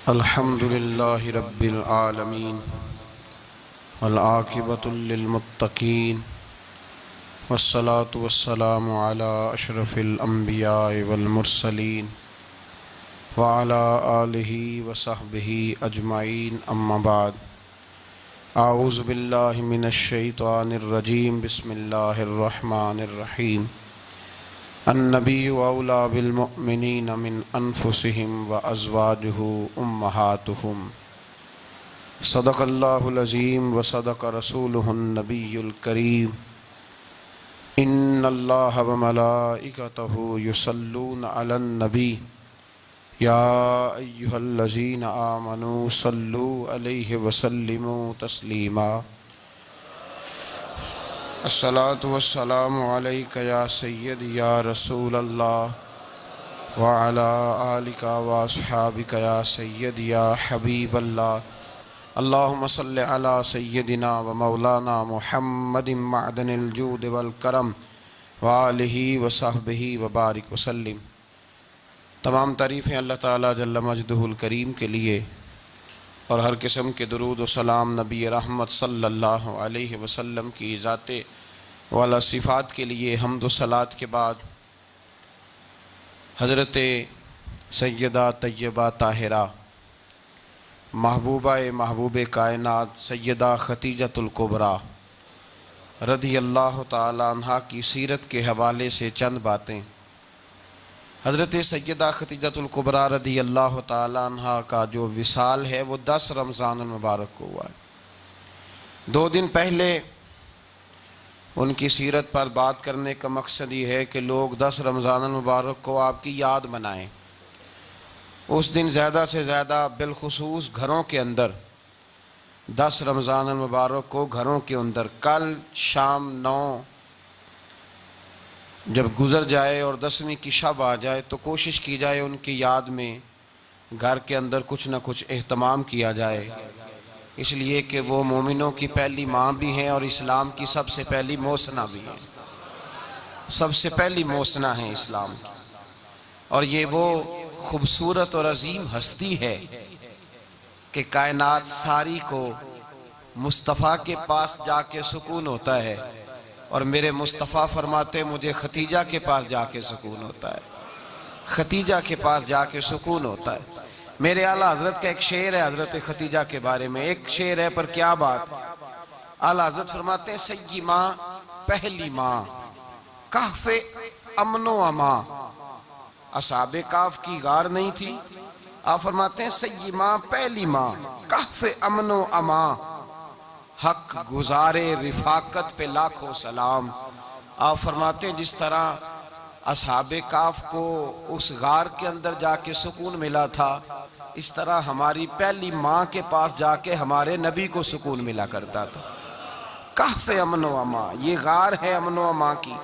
अल्हम्दुलिल्लाहि रब्बिल आलमीन वल आक़िबतुल लिल मुत्तक़ीन वस्सलातु वस्सलामु अला अशरफिल अंबिया'i वल मुरसलीन व अला आलिहि व सहबिहि अजमाइन अम्मा बाद। आऊज़ु बिल्लाहि मिनश शैतानिर रजीम बिस्मिल्लाहिर रहमानिर रहीम। अन्नबिय्यु औला बिल मुअ्मिनीना मिन अनफुसिहिम व अज़वाजुहु उम्महातुहुम। सदक़ल्लाहुल अज़ीम व सदक़ रसूलुहुन नबियुल करीम। इन्नल्लाह व मलाइकतहु युसल्लूना अलन नबी या अय्युहल्लज़ीना आमनू सल्लू अलैहि व सल्लिमू तस्लीमा। अस्सलातु वस्सलामु अलैका या सय्यदी या रसूल अल्लाह व अला आलिका व अस्हाबिका या सय्यदी या हबीब अल्लाह। अल्लाहुम्मा सल्लि अला सय्यदिना व मौलाना मुहम्मदिन मअदनिल जूद वल करम व आलिहि व सहबिहि व बारिक व सल्लिम। तमाम तारीफ़ें अल्लाह ताला जल्ल मजदुहुल करीम के लिए और हर किस्म के दुरूद व सलाम नबी रहमत सल्लल्लाहु अलैहि वसल्लम की ज़ाते वाला सिफ़ात के लिए हम्द व सलात के बाद हज़रत सैयदा तय्यबा ताहिरा महबूबा महबूब कायनात सैयदा खतीजतुल कुबरा रज़ी अल्लाह ताला अन्हा की सीरत के हवाले से चंद बातें। हज़रत सैयदा खतीजतुल कुबरा रज़ी अल्लाह ताला अन्हा का जो विसाल है वो 10 रमज़ान मुबारक को हुआ है। 2 दिन पहले उनकी सीरत पर बात करने का मकसद ये है कि लोग 10 रमज़ान मुबारक को आपकी याद मनाएं। उस दिन ज़्यादा से ज़्यादा बिलखुसूस घरों के अंदर 10 रमज़ान मुबारक को घरों के अंदर कल शाम 9 जब गुज़र जाए और 10वीं की शब आ जाए तो कोशिश की जाए उनकी याद में घर के अंदर कुछ न कुछ एहतमाम किया जाए, इसलिए कि वो मोमिनों की पहली माँ भी हैं और इस्लाम की सबसे पहली मोसना भी है। सबसे पहली मोसना है इस्लाम की, और ये वो खूबसूरत और अजीम हस्ती है कि कायनात सारी को मुस्तफ़ा के पास जाके सुकून होता है, और मेरे मुस्तफ़ा फरमाते मुझे खतीजा के पास जाके सुकून होता है। खतीजा के पास जाके सुकून होता है। मेरे आला हजरत का एक शेर है हजरत खतीजा के बारे में, एक शेर है पर क्या बात। आला हजरत फरमाते हैं सय्यी माँ पहली माँ कहफ़े अमनो अमा। असहाबे काफ की गार नहीं थी, आप फरमाते हैं सय्यी माँ पहली माँ कहफ़े अमनो अमा। हक गुजारे रिफाकत पे लाखों सलाम। आप फरमाते हैं जिस तरह असहाबे काफ को उस गार के अंदर जाके सुकून मिला था, इस तरह हमारी पहली माँ के पास जाके हमारे नबी को सुकून मिला करता था। कहफ़े अमनो अमा, ये गार है अमनो अमा की,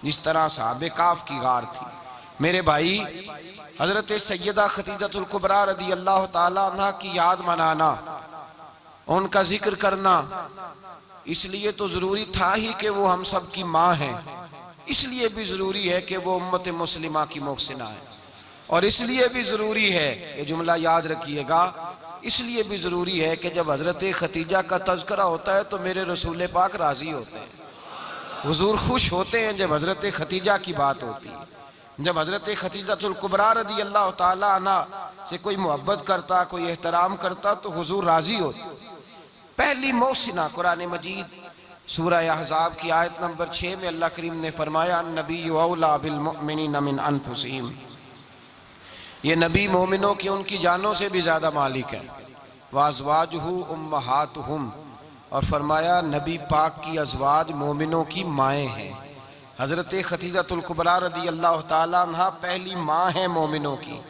जिस तरह असहाबे काफ की गार थी। मेरे भाई हजरत सैयदा खतीजतुल कुबरा रज़ी अल्लाह ताला अन्हा की याद मनाना, उनका जिक्र करना इसलिए तो ज़रूरी था ही कि वो हम सब की माँ हैं, इसलिए भी ज़रूरी है कि वो उम्मत मुस्लिमा की मोहसिना है, और इसलिए भी ज़रूरी है, ये जुमला याद रखिएगा, इसलिए भी ज़रूरी है कि जब हज़रत खतीजा का तज़किरा होता है तो मेरे रसूल पाक राज़ी होते हैं, हुज़ूर खुश होते हैं जब हज़रत खतीजा की बात होती है। जब हज़रत खतीजतुल कुबरा रज़ी अल्लाह ताला अन्हा से कोई मोहब्बत करता, कोई एहतराम करता तो हुज़ूर राज़ी होते। पहली मोहसिना कुरान मजीद सूरह अहज़ाब की आयत नंबर 6 में अल्लाह करीम ने फरमाया अन्नबिय्यु औला बिल मुअ्मिनीना मिन अनफुसिहिम। ये नबी मोमिनों की उनकी जानों से भी ज़्यादा मालिक है। व अज़वाजुहु उम्महातुहुम, और फरमाया नबी पाक की अज़वाज मोमिनों की माएँ हैं। हज़रत खतीजतुल कुबरा रज़ी अल्लाह ताला अन्हा पहली माँ है मोमिनों की।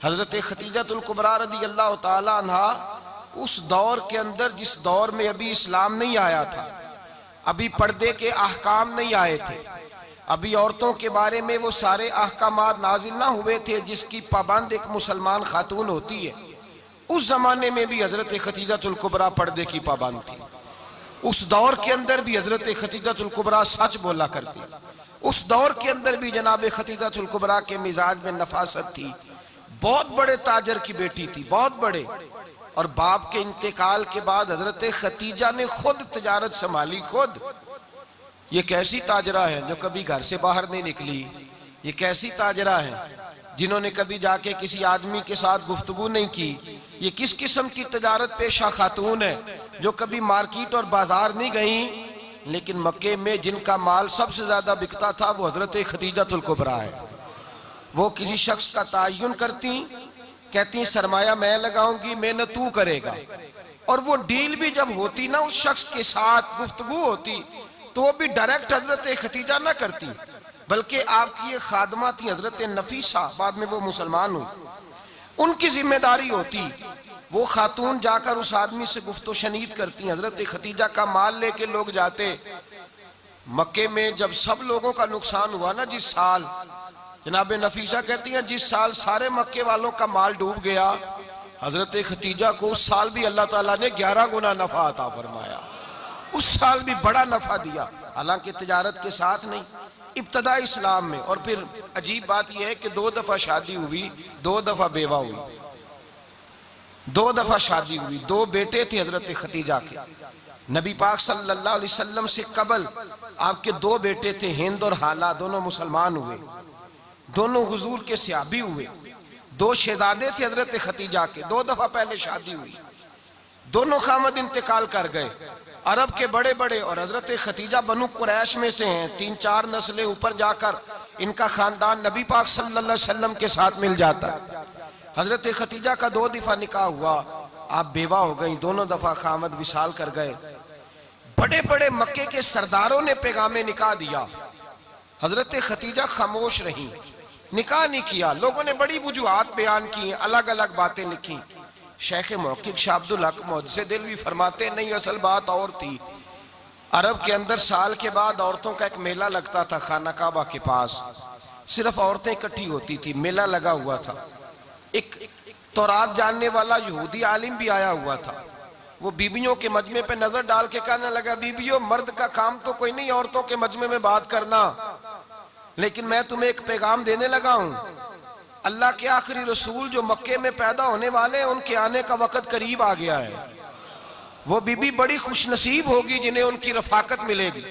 हज़रत खतीजतुल कुबरा रज़ी अल्लाह ताला अन्हा उस दौर के अंदर जिस दौर में अभी इस्लाम नहीं आया था, अभी पर्दे के अहकाम नहीं आए थे, अभी औरतों के बारे में वो सारे अहकामात नाजिल ना हुए थे जिसकी पाबंद एक मुसलमान खातून होती है। उस जमाने में भी हजरत खतीजतुल कुबरा पर्दे की पाबंद थी। उस दौर के अंदर भी हजरत खतीजतुल कुबरा सच बोला करती। उस दौर के अंदर भी जनाब खतीजतुल कुबरा के मिजाज में नफासत थी, बहुत बड़े ताजर की बेटी थी, बहुत बड़े। और बाप के इंतकाल के बाद हजरत खतीजा ने खुद तिजारत संभाली, खुद। ये कैसी ताजरा है जो कभी घर से बाहर नहीं निकली? ये कैसी ताजरा है जिन्होंने कभी जाके किसी आदमी के साथ गुफ्तगू नहीं की? ये किस किस्म की तिजारत पेशा खातून है जो कभी मार्केट और बाजार नहीं गई? लेकिन मक्के में जिनका माल सबसे ज्यादा बिकता था वो हजरत खदीजतुल कुबरा है। वो किसी शख्स का तायुन करती, कहती सरमाया मैं लगाऊंगी, मेहनत तू करेगा। और वो डील भी जब होती ना, उस शख्स के साथ गुफ्तगू होती, तो वो भी डायरेक्ट हजरत खदीजा ना करती, बल्कि आपकी ये खादमा थी हजरत नफीसा, बाद में वो मुसलमान हुई, उनकी जिम्मेदारी होती। वो खातून जाकर उस आदमी से गुफ्तो शनीद करती। हजरत खदीजा का माल लेके लोग जाते मक्के में। जब सब लोगों का नुकसान हुआ ना, जिस साल, जनाब नफीसा कहती हैं जिस साल सारे मक्के वालों का माल डूब गया, हजरत खदीजा को उस साल भी अल्लाह ताला ने 11 गुना नफा अता फरमाया। उस साल भी बड़ा नफा दिया, हालांकि तिजारत के साथ नहीं, इब्तदा इस्लाम में। और फिर अजीब बात यह है कि 2 दफा शादी हुई, 2 दफा बेवा हुई, 2 दफा शादी हुई। 2 बेटे थे हजरत खदीजा के। नबी पाक सल्लल्लाहु अलैहि वसल्लम से कबल आपके 2 बेटे थे, हिंद और हाला, दोनों मुसलमान हुए, दोनों हुजूर के सहाबी हुए। 2 शहजादे थे हजरत खदीजा के, 2 दफा पहले शादी हुई, दोनों खामद इंतकाल कर गए, अरब के बड़े बड़े। और हजरत खदीजा बनु कुरैश में से हैं, 3-4 नस्लें ऊपर जाकर इनका खानदान नबी पाक सल्लल्लाहु अलैहि वसल्लम के साथ मिल जाता है। हजरत खदीजा का 2 दफा निकाह हुआ, आप बेवा हो गई, दोनों दफा खामद विसाल कर गए। बड़े बड़े मक्के के सरदारों ने पैगामे निकाह दिया, हजरत खदीजा खामोश रही, निकाह नहीं किया। लोगों ने बड़ी वजूहात बयान की, अलग अलग बातें लिखी। शेख मुहक्किक शाह अब्दुल हक मुहद्दिस दिलवी फरमाते नहीं, असल बात और थी। अरब के अंदर साल के बाद औरतों का एक मेला लगता था खाना काबा के पास, सिर्फ औरतें इकट्ठी होती थी, मेला लगा हुआ था। एक तौरात जानने वाला यहूदी आलिम भी आया हुआ था। वो बीबियों के मजमे पे नजर डाल के कहने लगा, बीबियों मर्द का काम तो कोई नहीं औरतों के मजमे में बात करना, लेकिन मैं तुम्हें एक पैगाम देने लगा हूं। अल्लाह के आखिरी रसूल जो मक्के में पैदा होने वाले हैं, उनके आने का वक्त करीब आ गया है। वो बीबी बड़ी खुशनसीब होगी जिन्हें उनकी रफाकत मिलेगी।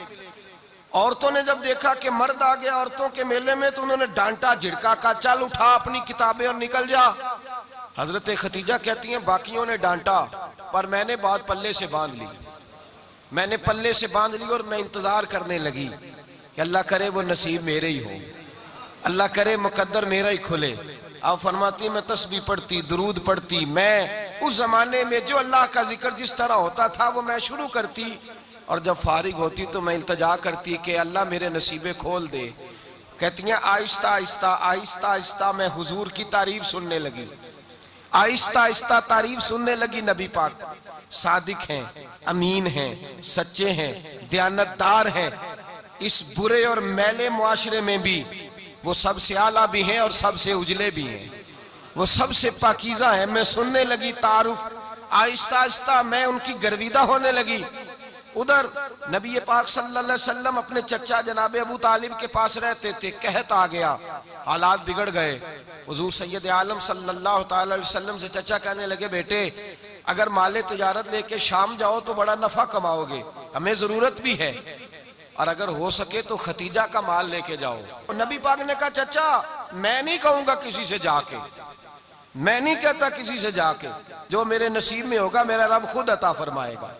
औरतों ने जब देखा कि मर्द आ गया औरतों के मेले में, तो उन्होंने डांटा, झिड़का, का चल उठा अपनी किताबें और निकल जा। हजरत खदीजा कहती हैं बाकियों ने डांटा, पर मैंने बात पल्ले से बांध ली, मैंने पल्ले से बांध ली और मैं इंतजार करने लगी कि अल्लाह करे वो नसीब मेरे ही हो, अल्लाह करे मुकद्दर मेरा ही खुले। आप फरमाती मैं तस्बीह पढ़ती, दुरूद पढ़ती, मैं उस जमाने में जो अल्लाह का जिक्र जिस तरह होता था वो मैं शुरू करती, और जब फारिग होती तो मैं इल्तजा करती कि अल्लाह मेरे नसीबे खोल दे। कहती हैं आहिस्ता आहिस्ता आहिस्ता आहिस्ता मैं हुजूर की तारीफ सुनने लगी, आहिस्ता आहिस्ता तारीफ सुनने लगी। नबी पाक सादिक हैं, अमीन हैं, सच्चे हैं, दयानतदार हैं। इस बुरे और मैले मुआशरे में भी वो सबसे आला भी हैं और सबसे उजले भी हैं, वो सबसे पाकीज़ा है। मैं सुनने लगी तारुफ, आहिस्ता आहिस्ता मैं उनकी गर्विदा होने लगी। उधर नबी पाक सल्लल्लाहु अलैहि वसल्लम अपने चचा जनाब अबू तालिब के पास रहते थे, कहत आ गया, हालात बिगड़ गए। हुजूर सैयद आलम सल्लल्लाहु अलैहि वसल्लम से चचा कहने लगे, बेटे अगर माले तिजारत लेके शाम जाओ तो बड़ा नफा कमाओगे, हमें जरूरत भी है, और अगर हो सके तो खतीजा का माल लेके जाओ। और नबी पाक ने कहा, चचा मैं नहीं कहूंगा किसी से जाके, मैं नहीं कहता किसी से जाके, जो मेरे नसीब में होगा मेरा रब खुद अता फरमाएगा,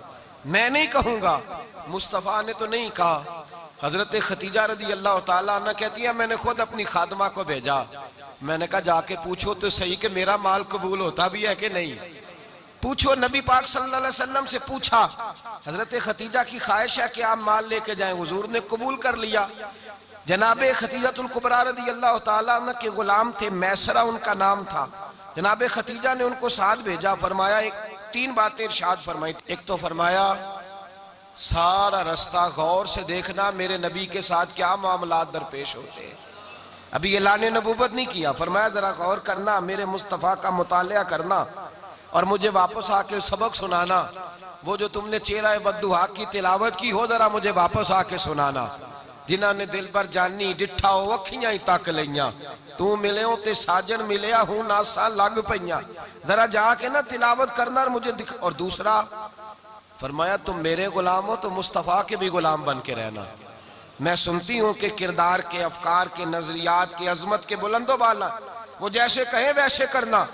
मैं नहीं कहूंगा। मुस्तफ़ा ने तो नहीं कहा। हजरत खतीजा रदी अल्लाह ताला अन्हा कहती है मैंने खुद अपनी खादमा को भेजा, मैंने कहा जाके पूछो तो सही कि मेरा माल कबूल होता भी है कि नहीं, पूछो। नबी पाक सल्लल्लाहु अलैहि वसल्लम से पूछा। हजरत खतीजा की ख्वाहिश है कि आप माल लेके जाएं, हुजूर ने कबूल कर लिया। जनाबे खतीजतुल कुबरा रदी अल्लाह ताला अन्हा के गुलाम थे, मैसरा उनका नाम था। जनाबे खतीजा ने उनको साथ भेजा, फरमाया एक 3 बातें इरशाद फरमाई। एक तो फरमाया सारा रास्ता गौर से देखना मेरे नबी के साथ क्या मामलात दरपेश होते हैं। अभी ऐलान नबूवत नहीं किया, फरमाया जरा गौर करना, मेरे मुस्तफ़ा का मुतालिया करना और मुझे वापस आके सबक सुनाना। वो जो तुमने चेहरा बद्दुहा की तिलावत की हो, जरा मुझे वापस आके सुनाना। जिन्होंने दिल पर जानी डिठा हो अखियां ही तक लिया, तू मिले ते साजन मिलिया हूं नासा लग पईया, जरा जाके ना तिलावत करना मुझे दिख। और दूसरा फरमाया तुम मेरे गुलाम हो तो मुस्तफ़ा के भी गुलाम बन के रहना। मैं सुनती हूँ कि किरदार के, अफकार के, नजरियात के, अजमत के बुलंदो बाला, वो जैसे कहे वैसे करना।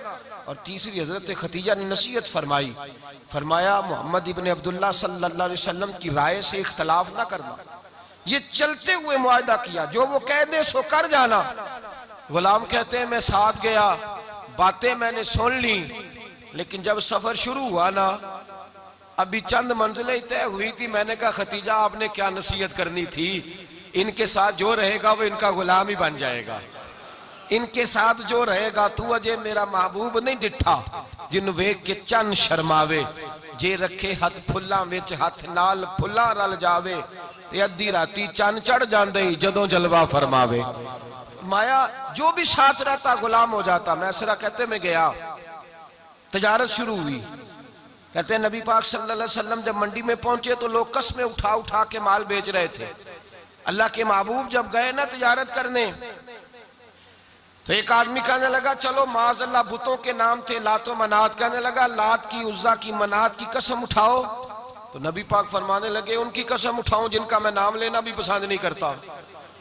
और तीसरी हजरत खतीजा ने नसीहत फरमाई, फरमाया मोहम्मद इब्ने अब्दुल्ला सल्लल्लाहु अलैहि वसल्लम की राय से इख्तलाफ ना करना। ये चलते हुए मुआहदा किया, जो वो कह दे सो कर जाना। गुलाम कहते हैं मैं साथ गया, बातें मैंने सुन ली, लेकिन जब सफर शुरू हुआ ना, अभी चंद मंजिलें तय हुई थी, मैंने कहा खतीजा आपने क्या नसीहत करनी थी, इनके साथ जो रहेगा वो इनका गुलाम ही बन जाएगा, इनके साथ जो रहेगा। तू अजय मेरा महबूब नहीं डिठा जिन वेख के चन शर्मावे, जे रखे हथ फुल्लां विच हथ नाल फुल्लां रल जावे, ते अद्धी राती चन चढ़ जांदे जदों जलवा फरमावे। माया जो भी साथ रहता गुलाम हो जाता। मैसरा कहते मैं गया, तजारत शुरू हुई। कहते हैं नबी पाक सल्लल्लाहु अलैहि वसल्लम जब मंडी में पहुंचे तो लोग कस्में उठा उठा के माल बेच रहे थे। अल्लाह के महबूब जब गए ना तजारत करने, तो एक आदमी कहने लगा चलो माज़अल्लाह बुतों के नाम थे लातो मनात, कहने लगा लात की, उज़्ज़ा की, मनात की कसम उठाओ। तो नबी पाक फरमाने लगे उनकी कसम उठाऊं जिनका मैं नाम लेना भी पसंद नहीं करता।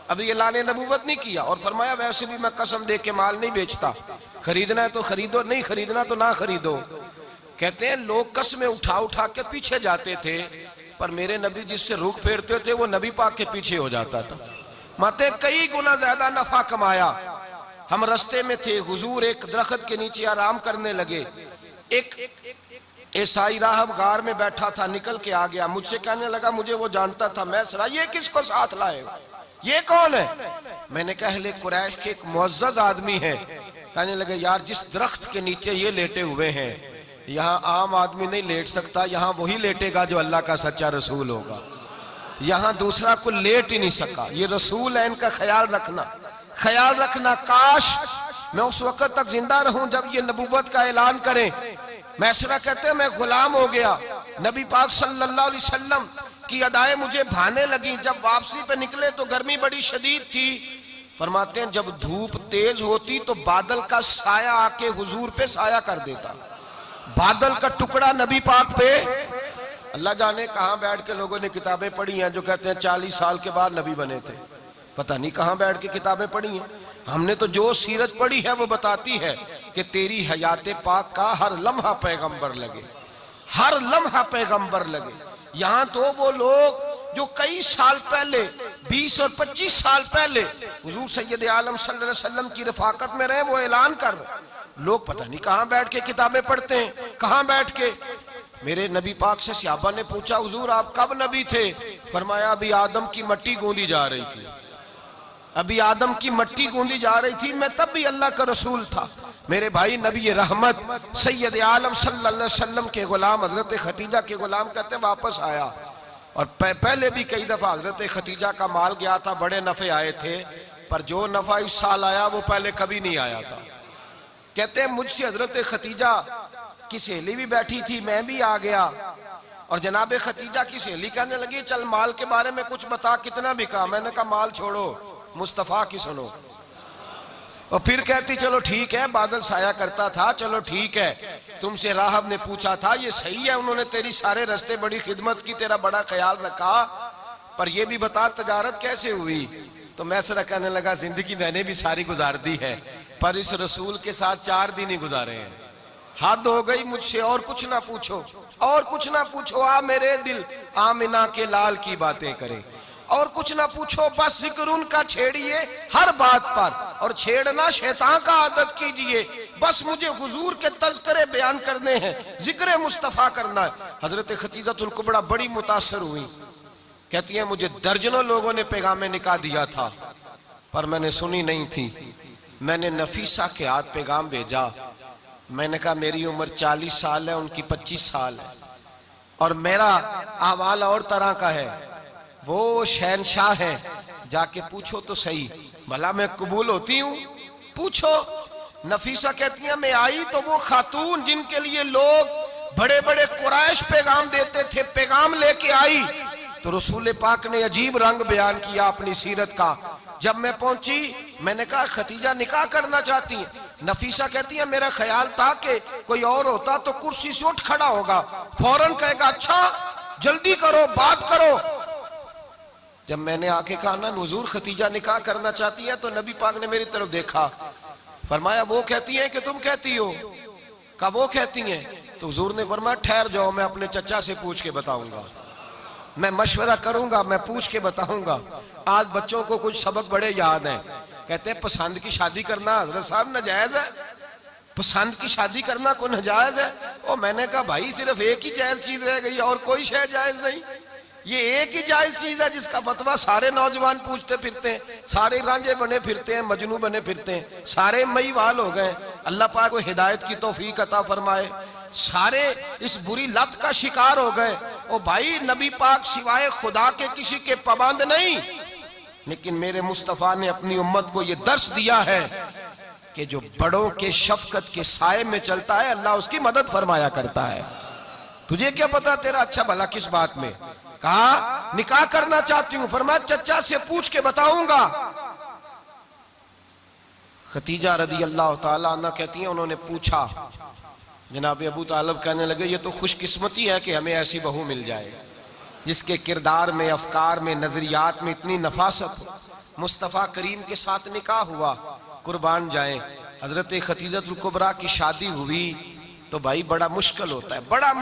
अभी अल्लाह ने नबूवत नहीं किया। और फरमाया वैसे भी मैं कसम दे के माल नहीं बेचता, खरीदना है तो खरीदो, नहीं खरीदना तो ना खरीदो। कहते हैं लोग कसमें उठा उठा के पीछे जाते थे, पर मेरे नबी जिससे रुख फेरते थे वो नबी पाक के पीछे हो जाता था। माते कई गुना ज्यादा नफा कमाया। हम रास्ते में थे, हुजूर एक दरख्त के नीचे आराम करने लगे। एक ईसाई राहब गार में बैठा था, निकल के आ गया, मुझसे कहने लगा मुझे वो जानता था। मैं सरा ये किसको साथ लाए, ये कौन है? मैंने कहा अहले कुरैश के एक मुअज़्ज़ज़ आदमी है। कहने लगे यार जिस दरख्त के नीचे ये लेटे हुए हैं, यहाँ आम आदमी नहीं लेट सकता, यहाँ वही लेटेगा जो अल्लाह का सच्चा रसूल होगा, यहाँ दूसरा को लेट ही नहीं सका। ये रसूल है, इनका ख्याल रखना, ख्याल रखना। काश मैं उस वक्त तक जिंदा रहूं जब ये नबूवत का ऐलान करें। मैसरा कहते हैं मैं गुलाम हो गया। नबी पाक सल्लल्लाहु अलैहि वसल्लम की अदाएं मुझे भाने लगी। जब वापसी पे निकले तो गर्मी बड़ी शदीद थी। फरमाते हैं जब धूप तेज होती तो बादल का साया आके हुजूर पे साया कर देता, बादल का टुकड़ा नबी पाक पे। अल्लाह जाने कहां बैठ के लोगों ने किताबें पढ़ी हैं जो कहते हैं 40 साल के बाद नबी बने थे। पता नहीं कहां बैठ के किताबें पढ़ी हैं। हमने तो जो सीरत पढ़ी है वो बताती है कि तेरी हयाते पाक का हर लम्हा पैगंबर लगे, हर लम्हा पैगंबर लगे। यहाँ तो वो लोग जो कई साल पहले 20 और 25 साल पहले हुजूर सैयद आलम सल्लल्लाहु अलैहि वसल्लम की रफाकत में रहे, वो ऐलान कर रहे। लोग पता नहीं कहां बैठ के किताबें पढ़ते हैं, कहां बैठ के। मेरे नबी पाक से सहाबा ने पूछा हुजूर आप कब नबी थे? फरमाया अभी आदम की मट्टी गूंदी जा रही थी, अभी आदम की मट्टी गूंदी जा रही थी, मैं तब भी अल्लाह का रसूल था। मेरे भाई नबी रहमत सैयद आलम सल्लल्लाहु अलैहि वसल्लम के गुलाम हजरत खतीजा के गुलाम कहते हैं वापस आया। और पहले भी कई दफा हजरत खतीजा का माल गया था, बड़े नफे आए थे, पर जो नफा इस साल आया वो पहले कभी नहीं आया था। कहते हैं मुझसे हजरत खतीजा की सहेली भी बैठी थी, मैं भी आ गया। और जनाब खतीजा की सहेली कहने लगी चल माल के बारे में कुछ बता, कितना बिका? मैंने कहा माल छोड़ो, मुस्तफा की सुनो। और फिर कहती चलो ठीक है, बादल साया करता था, चलो ठीक है। तुमसे राहब ने पूछा था ये सही है, उन्होंने तेरी सारे रास्ते बड़ी खिदमत की, तेरा बड़ा ख्याल रखा, पर ये भी बता तजारत कैसे हुई? तो मैं सरा कहने लगा जिंदगी मैंने भी सारी गुजार दी है, पर इस रसूल के साथ 4 दिन ही गुजारे हैं। हद हो गई मुझसे, और कुछ ना पूछो, और कुछ ना पूछो। आ मेरे दिल आमिना के लाल की बातें करें, और कुछ ना पूछो, बस जिक्र उनका छेड़िए हर बात पर, और छेड़ना शैतान का आदत कीजिए। बस मुझे हुजूर के तज़किरे बयान करने हैं, जिक्र मुस्तफ़ा करना है। हजरत खतीजतुल कुबरा बड़ी मुतासर हुई। कहती है मुझे दर्जनों लोगों ने पैगामे निकाह दिया था, पर मैंने सुनी नहीं थी। मैंने नफीसा के हाथ पैगाम भेजा। मैंने कहा मेरी उम्र 40 साल है, उनकी 25 साल है, और मेरा अहवाल और तरह का है। वो शहनशाह है, जाके पूछो तो सही, भला मैं कबूल होती हूँ? पूछो। नफीसा कहती है मैं आई तो वो खातून जिनके लिए लोग बड़े बड़े कुरैश पैगाम देते थे, पैगाम लेके आई। तो रसूल पाक ने अजीब रंग बयान किया अपनी सीरत का। जब मैं पहुंची मैंने कहा खतीजा निकाह करना चाहती हैं। नफीसा कहती है मेरा ख्याल था कि कोई और होता तो कुर्सी से उठ खड़ा होगा, फौरन कहेगा अच्छा जल्दी करो बात करो। जब मैंने आके कहा ना हुजूर खतीजा निकाह करना चाहती है, तो नबी पाक ने मेरी तरफ देखा, फरमाया वो कहती है कि तुम कहती हो? कहा वो कहती हैं। तो हुजूर ने फरमाया ठहर जाओ, मैं अपने चचा से पूछ के बताऊंगा, मैं मशवरा करूंगा, मैं पूछ के बताऊंगा। आज बच्चों को कुछ सबक बड़े याद हैं। कहते हैं पसंद की शादी करना हजरत साहब नाजायज है, पसंद की शादी करना को नाजायज है। और मैंने कहा भाई सिर्फ एक ही जायज चीज रह गई और कोई शय जायज नहीं। ये एक ही जायज चीज है जिसका फतवा सारे नौजवान पूछते फिरते हैं, सारे रांझे बने फिरते हैं, मजनू बने फिरते हैं, सारे मईवाल हो गए। अल्लाह पाक को हिदायत की तौफीक अता फरमाए। सारे इस बुरी लत का शिकार हो गए। ओ भाई नबी पाक सिवाय खुदा के किसी के पाबंद नहीं, लेकिन मेरे मुस्तफा ने अपनी उम्मत को यह दर्श दिया है कि जो बड़ों के शफकत के साए में चलता है अल्लाह उसकी मदद फरमाया करता है। तुझे क्या पता तेरा अच्छा भला किस बात में? कहा निकाह करना चाहती हूं, फरमाया चचा से पूछ के बताऊंगा। खतीजा रदी अल्लाह ताला अन्हा कहती हैं उन्होंने पूछा, जनाब अबू तालिब कहने लगे ये तो खुशकिस्मती है कि हमें ऐसी बहू मिल जाए जिसके किरदार में, अफकार में, नजरियात में इतनी नफासत हो। मुस्तफ़ा करीम के साथ निकाह हुआ, कुर्बान जाए। हजरत खतीजतुल कुबरा की शादी हुई तो भाई बड़ा मुश्किल होता है, बड़ा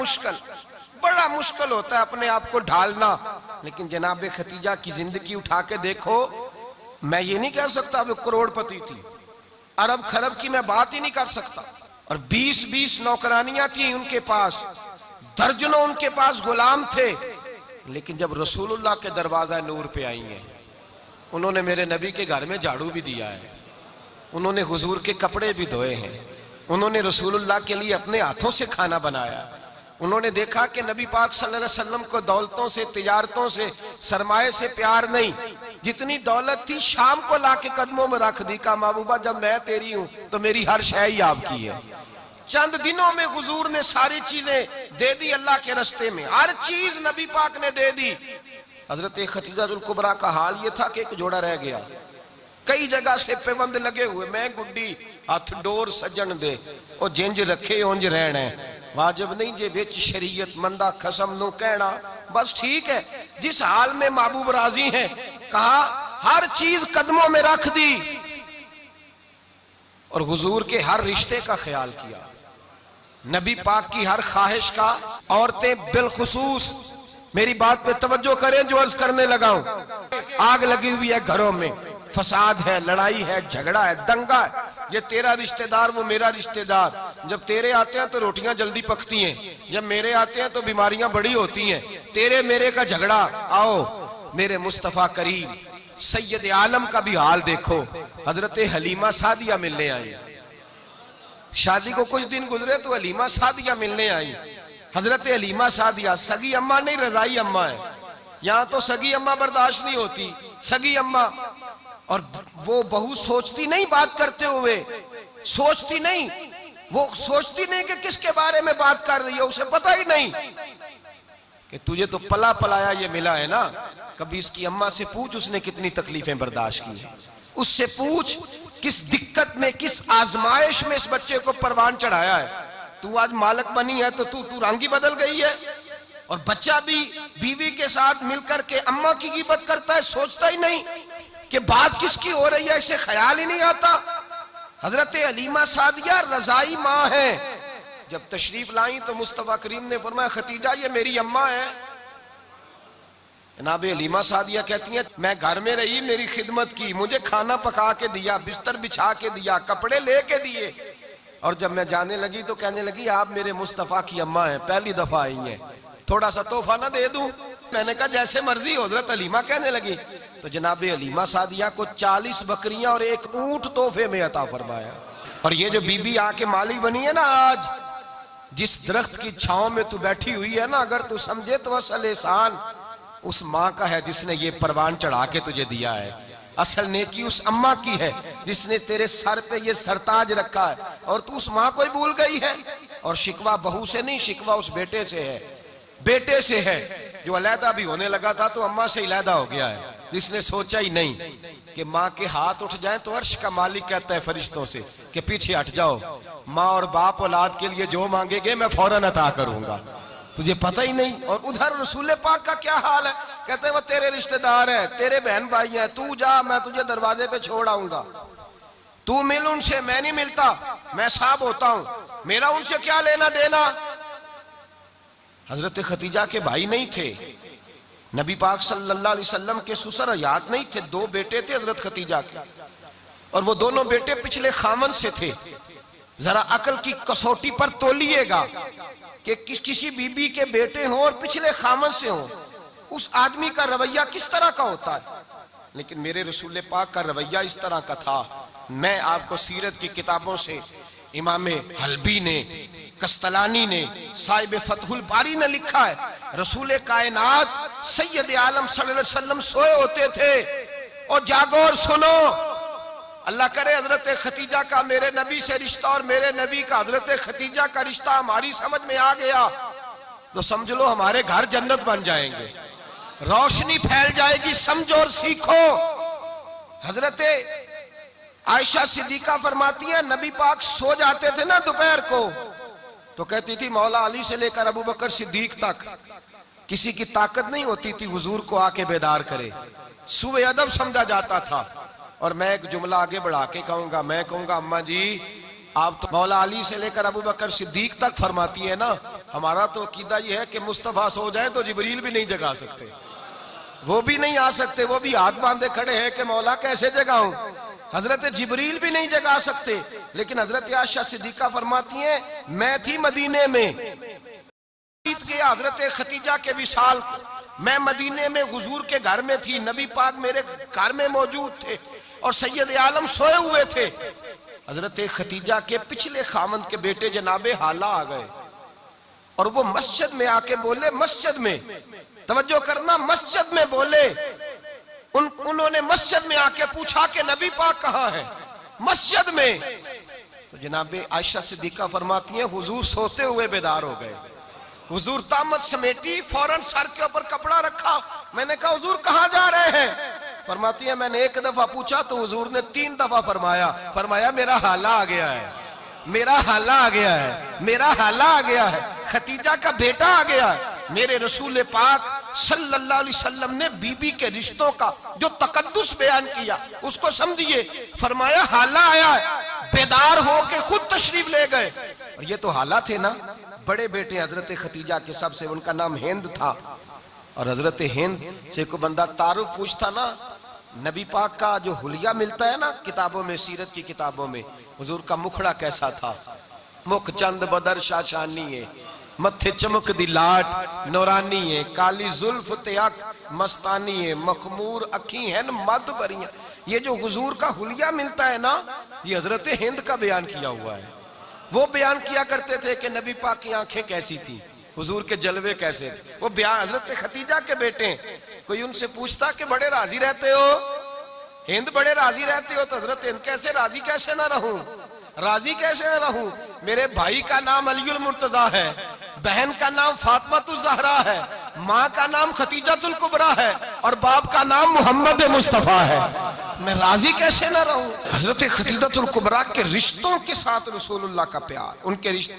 मुश्किल होता है अपने आप को ढालना। लेकिन जनाब खतीजा की जिंदगी उठा के देखो, मैं ये नहीं कह सकता वो करोड़पति थी, अरब खरब की मैं बात ही नहीं कर सकता। और 20-20 नौकरानियां थी उनके पास, दर्जनों उनके पास गुलाम थे। लेकिन जब रसूलुल्लाह के दरवाजा नूर पे आई हैं, उन्होंने मेरे नबी के घर में झाड़ू भी दिया है, उन्होंने हुजूर के कपड़े भी धोए हैं, उन्होंने रसूलुल्लाह के लिए अपने हाथों से खाना बनाया। उन्होंने देखा कि नबी पाक सल्लल्लाहु अलैहि वसल्लम को दौलतों से, तिजारतों से, सरमाए से प्यार नहीं, जितनी दौलत थी शाम को लाके कदमों में रख दी। कहा महबूबा जब मैं तेरी हूं तो मेरी हर शय ही आपकी है। चंद दिनों में हुजूर ने सारी चीजें दे दी अल्लाह के रास्ते में, हर चीज नबी पाक ने दे दी। हजरत खतीजतुल कुबरा का हाल ये था कि एक जोड़ा रह गया, कई जगह से पेबंद लगे हुए, मैं गुड्डी हथ डोर सजन दे और जिंज रखे उंज रहना वाजिब नहीं जे विच शरीयत मंदा खसम नु कहना। बस ठीक है, जिस हाल में महबूब राजी हैं, कहा हर चीज कदमों में रख दी और हुजूर के हर रिश्ते का ख्याल किया, नबी पाक की हर ख्वाहिश का। औरतें बिलखुसूस मेरी बात पे तवज्जो करें जो अर्ज करने लगा हूं। आग लगी हुई है घरों में, फसाद है, लड़ाई है, झगड़ा है, दंगा है, ये तेरा रिश्तेदार वो मेरा रिश्तेदार। जब तेरे आते हैं तो रोटियां जल्दी पकती हैं, जब मेरे आते हैं तो बीमारियां बड़ी होती हैं। तेरे मेरे का झगड़ा। आओ मेरे मुस्तफा करीम सैयद आलम का भी हाल देखो। हजरत हलीमा सादिया मिलने आई, शादी को कुछ दिन गुजरे तो हलीमा सादिया मिलने आई। हजरत हलीमा सादिया सगी अम्मा नहीं रजाई अम्मा है, यहां तो सगी अम्मा बर्दाश्त नहीं होती, सगी अम्मा। और वो बहू सोचती नहीं बात करते हुए, सोचती नहीं, वो सोचती नहीं कि किसके बारे में बात कर रही है, उसे पता ही नहीं कि तुझे तो पला पलाया ये मिला है ना। कभी इसकी अम्मा से पूछ उसने कितनी तकलीफें बर्दाश्त की है, उससे पूछ किस दिक्कत में, किस आजमाइश में इस बच्चे को परवान चढ़ाया है। तू आज मालक बनी है तो तू रंग ही बदल गई है। और बच्चा भी बीवी के साथ मिलकर के अम्मा की गिबत करता है, सोचता ही नहीं कि बात किसकी हो रही है, इसे ख्याल ही नहीं आता। हजरत हलीमा सादिया रजाई माँ है। जब तशरीफ लाई तो मुस्तफा करीम ने फरमाया खतीजा ये मेरी अम्मा है। जनाब हलीमा सादिया कहती हैं मैं घर में रही, मेरी खिदमत की, मुझे खाना पका के दिया, बिस्तर बिछा के दिया, कपड़े लेके दिए, और जब मैं जाने लगी तो कहने लगी आप मेरे मुस्तफा की अम्मा हैं, पहली दफा आई हैं, थोड़ा सा तोहफा ना दे दूं। मैंने कहा जैसे मर्जी। हजरत हलीमा कहने लगी तो जनाब हलीमा सादिया को 40 बकरियां और एक ऊंट तोहफे में अता फरमाया। और ये जो बीबी आके मालिक बनी है ना, आज जिस दरख्त की छांव में तू बैठी हुई है ना, अगर तू समझे तो असल एहसान उस माँ का है जिसने ये परवान चढ़ा के तुझे दिया है। असल नेकी उस अम्मा की है जिसने तेरे सर पे ये सरताज रखा है, और तू उस माँ को ही भूल गई है। और शिकवा बहू से नहीं, शिकवा उस बेटे से है। बेटे से है, जो अलहदा भी होने लगा था तो अम्मा से अलहदा हो गया है। इसने सोचा ही नहीं कि माँ के हाथ उठ जाएं तो अर्श का मालिक कहता है फरिश्तों से कि पीछे हट जाओ, माँ और बाप औलाद के लिए जो मांगेंगे मैं फौरन अता करूंगा, तुझे पता ही नहीं। और उधर रसूल पाक का क्या हाल है, कहते हैं वो तेरे रिश्तेदार हैं, तेरे बहन भाई हैं, तू जा, मैं तुझे दरवाजे पे छोड़ आऊंगा, तू मिल उनसे, मैं नहीं मिलता, मैं साहब होता हूं, मेरा उनसे क्या लेना देना। हजरत खतीजा के भाई नहीं थे, नबी पाक सल्लल्लाहु अलैहि वसल्लम के ससुर हयात नहीं थे, दो बेटे थे हजरत खतीजा के, और वो दोनों बेटे पिछले खामन से थे। जरा अकल की कसौटी पर तोलिएगा कि किसी बीबी के बेटे हों और पिछले खामन से हों, उस आदमी का रवैया किस तरह का होता है। लेकिन मेरे रसूल पाक का रवैया इस तरह का था। मैं आपको सीरत की किताबों से, इमाम हल्बी ने, कस्तलानी ने, साहिब फतहुल बारी ने लिखा है, रसूल कायनात सैयद आलम सल्लल्लाहु अलैहि वसल्लम सोए होते थे और जागो और सुनो, अल्लाह करे हजरत खतीजा का मेरे नबी से रिश्ता और मेरे नबी का हजरत खतीजा का रिश्ता हमारी समझ में आ गया तो समझ लो हमारे घर जन्नत बन जाएंगे, रोशनी फैल जाएगी, समझो और सीखो। हजरत आयशा सिद्दीका फरमाती है, नबी पाक सो जाते थे ना दोपहर को तो कहती थी मौला अली से लेकर अबू बकर सिद्दीक तक किसी की ताकत नहीं होती थी हुजूर को आके बेदार करे, सुबह अदब समझा जाता था। और मैं एक जुमला आगे बढ़ा के कहूंगा, मैं कहूंगा अम्मा जी आप तो मौला अली से लेकर अबू बकर सिद्दीक तक फरमाती है ना, हमारा तो अकीदा ये है कि मुस्तफा सो जाए तो जिब्रील भी नहीं जगा सकते, वो भी नहीं आ सकते, वो भी हाथ बांधे खड़े हैं कि मौला कैसे जगाऊं, हजरत जिब्रील भी नहीं जगा सकते। लेकिन हजरत आयशा सिद्दीका फरमाती हैं, मैं थी मदीने में, गया हजरत खतीजा के विसाल, मैं मदीने में हुजूर के घर में थी, नबी पाक मेरे घर में मौजूद थे और सैयद आलम सोए हुए थे। हजरत खतीजा के पिछले खामंद के बेटे जनाबे हाला आ गए और वो मस्जिद में आके बोले, मस्जिद में तवज्जो करना, मस्जिद में बोले, उन्होंने मस्जिद में आके पूछा कि नबी पाक कहाँ है, मस्जिद में। तो जनाबे आयशा सिद्दीका फरमाती हैं, हुजूर सोते हुए बेदार हो गए, हुजूर तामत समेटी, फौरन सर के ऊपर कपड़ा रखा, मैंने कहा हुजूर कहाँ जा रहे हैं, फरमाती है मैंने एक दफा पूछा तो हुजूर ने 3 दफा फरमाया मेरा हाला आ गया है, मेरा हाला आ गया है, मेरा हाला आ गया है, खतीजा का बेटा आ गया है। मेरे रसूल पाक सल्लल्लाहु अलैहि वसल्लम ने बीबी के रिश्तों का जो तकद्दुस बयान किया उसको समझिए, फरमाया हाला आया है, बेदार हो के खुद तशरीफ ले गए। और ये तो हाला थे ना, बड़े बेटे हजरत खतीजा के, सबसे उनका नाम हिंद था। और हजरत हिंद से कोई बंदा तारुफ पूछता ना, नबी पाक का जो हुलिया मिलता है ना किताबों में, सीरत की किताबों में, हुजूर का मुखड़ा कैसा था, मुख चंद बदर शाशानी है, मत्थे चमक दी लाट नौरानी है, काली जुल्फ ते अख मस्तानी है, मखमूर अखी है मद भरियां। ये जो हुजूर का हुलिया मिलता है ना, ये हजरत हिंद का बयान किया हुआ है। वो बयान किया करते थे कि नबी पाक की आंखें कैसी थी, हुजूर के जलवे कैसे थे, वो बयान हजरत खतीजा के बेटे। कोई उनसे पूछता कि बड़े राजी रहते हो, हिंद बड़े राजी रहते हो, तो हजरत हिंद कैसे राजी कैसे ना रहूं, राजी कैसे ना रहूं, मेरे भाई का नाम अलीउल मुर्तजा है, बहन का नाम फातिमातुज ज़हरा है, माँ का नाम खतीजातुल कुबरा है और बाप का नाम मोहम्मद मुस्तफा है, मैं राजी कैसे ना रहूं। हजरत खतीजातुल कुबरा के रिश्तों के साथ रसूलुल्लाह का प्यार, उनके रिश्ते।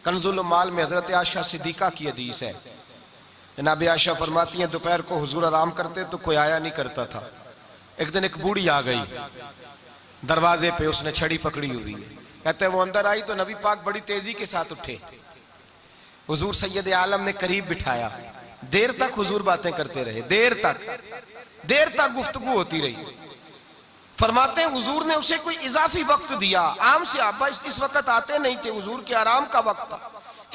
कंजुल माल में हजरत आयशा सिद्दीका की हदीस है, जनाब आयशा फरमाती हैं, दोपहर को हुजूर आराम करते तो कोई आया नहीं करता था। एक दिन एक बूढ़ी आ गई दरवाजे पे, उसने छड़ी पकड़ी हुई है, कहते वो अंदर आई तो नबी पाक बड़ी तेजी के साथ उठे, हुजूर सैयद आलम ने करीब बिठाया, देर तक हुजूर बातें करते रहे, देर तक गुफ्तगू होती रही। फरमाते हैं हुजूर ने उसे कोई इजाफी वक्त दिया, आम से आबा इस वक्त आते नहीं थे, हुजूर के आराम का वक्त था,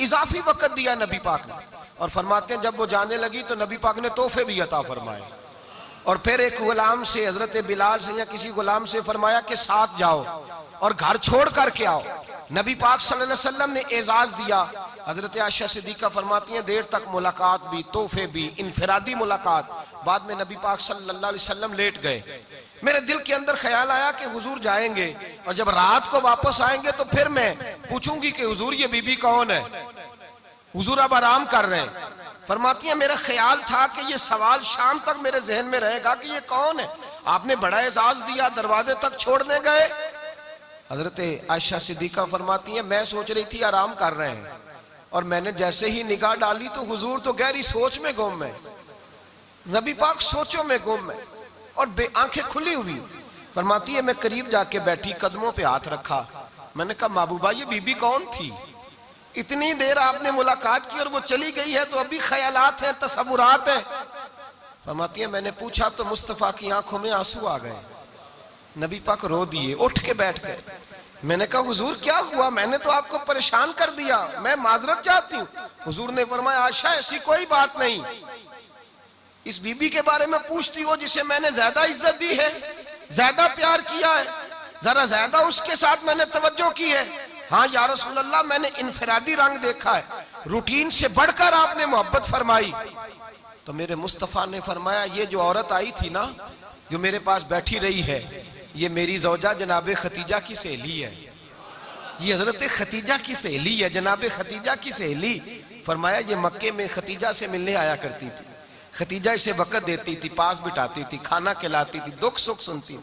इजाफी वक्त दिया नबी पाक ने। और फरमाते हैं जब वो जाने लगी तो नबी पाक ने तोहफे भी अता फरमाए। और फिर एक गुलाम से, हजरत बिलाल से या किसी गुलाम से फरमाया कि साथ जाओ और घर छोड़ करके आओ। नबी पाक सल्लल्लाहु अलैहि वसल्लम ने एजाज दिया। हजरत आयशा सिद्दीका फरमाती हैं देर तक मुलाकात भी, तोहफे भी, इनफरादी मुलाकात। बाद में नबी पाक सल्लल्लाहु अलैहि वसल्लम लेट गए। मेरे दिल के अंदर ख्याल आया कि हुजूर जाएंगे और जब रात को वापस आएंगे तो फिर मैं पूछूंगी कि हुजूर ये बीबी कौन है, हुजूर अब आराम कर रहे हैं। फरमाती है मेरा ख्याल था कि ये सवाल शाम तक मेरे जहन में रहेगा कि ये कौन है, आपने बड़ा एजाज दिया, दरवाजे तक छोड़ने गए। हजरत आयशा सिद्दीका फरमाती है मैं सोच रही थी आराम कर रहे हैं, और मैंने जैसे ही निगाह डाली तो हुजूर तो गहरी सोच में गुम है, नबी पाक सोचों में गुम है और आंखें खुली हुई। फरमाती है मैं करीब जाके बैठी, कदमों पे हाथ रखा, मैंने कहा महबूबा ये बीबी कौन थी, इतनी देर आपने मुलाकात की और वो चली गई है, तो अभी ख्यालात हैं, तसव्वुरात हैं। फरमाती है मैंने पूछा तो मुस्तफा की आंखों में आंसू आ गए, नबी पाक रो दिए, उठ के बैठ गए। मैंने कहा हुजूर क्या हुआ, मैंने तो आपको परेशान कर दिया, मैं माजरत चाहती हूँ। हुजूर ने फरमाया आयशा ऐसी कोई बात नहीं, इस बीबी के बारे में पूछती हो जिसे मैंने ज्यादा इज्जत दी है, ज्यादा प्यार किया है, जरा ज्यादा उसके साथ मैंने तवज्जो की है। हाँ या रसूल अल्लाह मैंने इनफरादी रंग देखा है, रूटीन से बढ़कर आपने मोहब्बत फरमाई। तो मेरे मुस्तफा ने फरमाया ये जो औरत आई थी ना, जो मेरे पास बैठी रही है, ये मेरी जौजा जनाब खतीजा की सहेली है, ये हजरत खतीजा की सहेली है, जनाब खतीजा की सहेली। फरमाया ये मक्के में खतीजा से मिलने आया करती थी, खतीजा इसे वक़्त देती थी, पास बिठाती थी, खाना खिलाती थी, दुख सुख सुनती,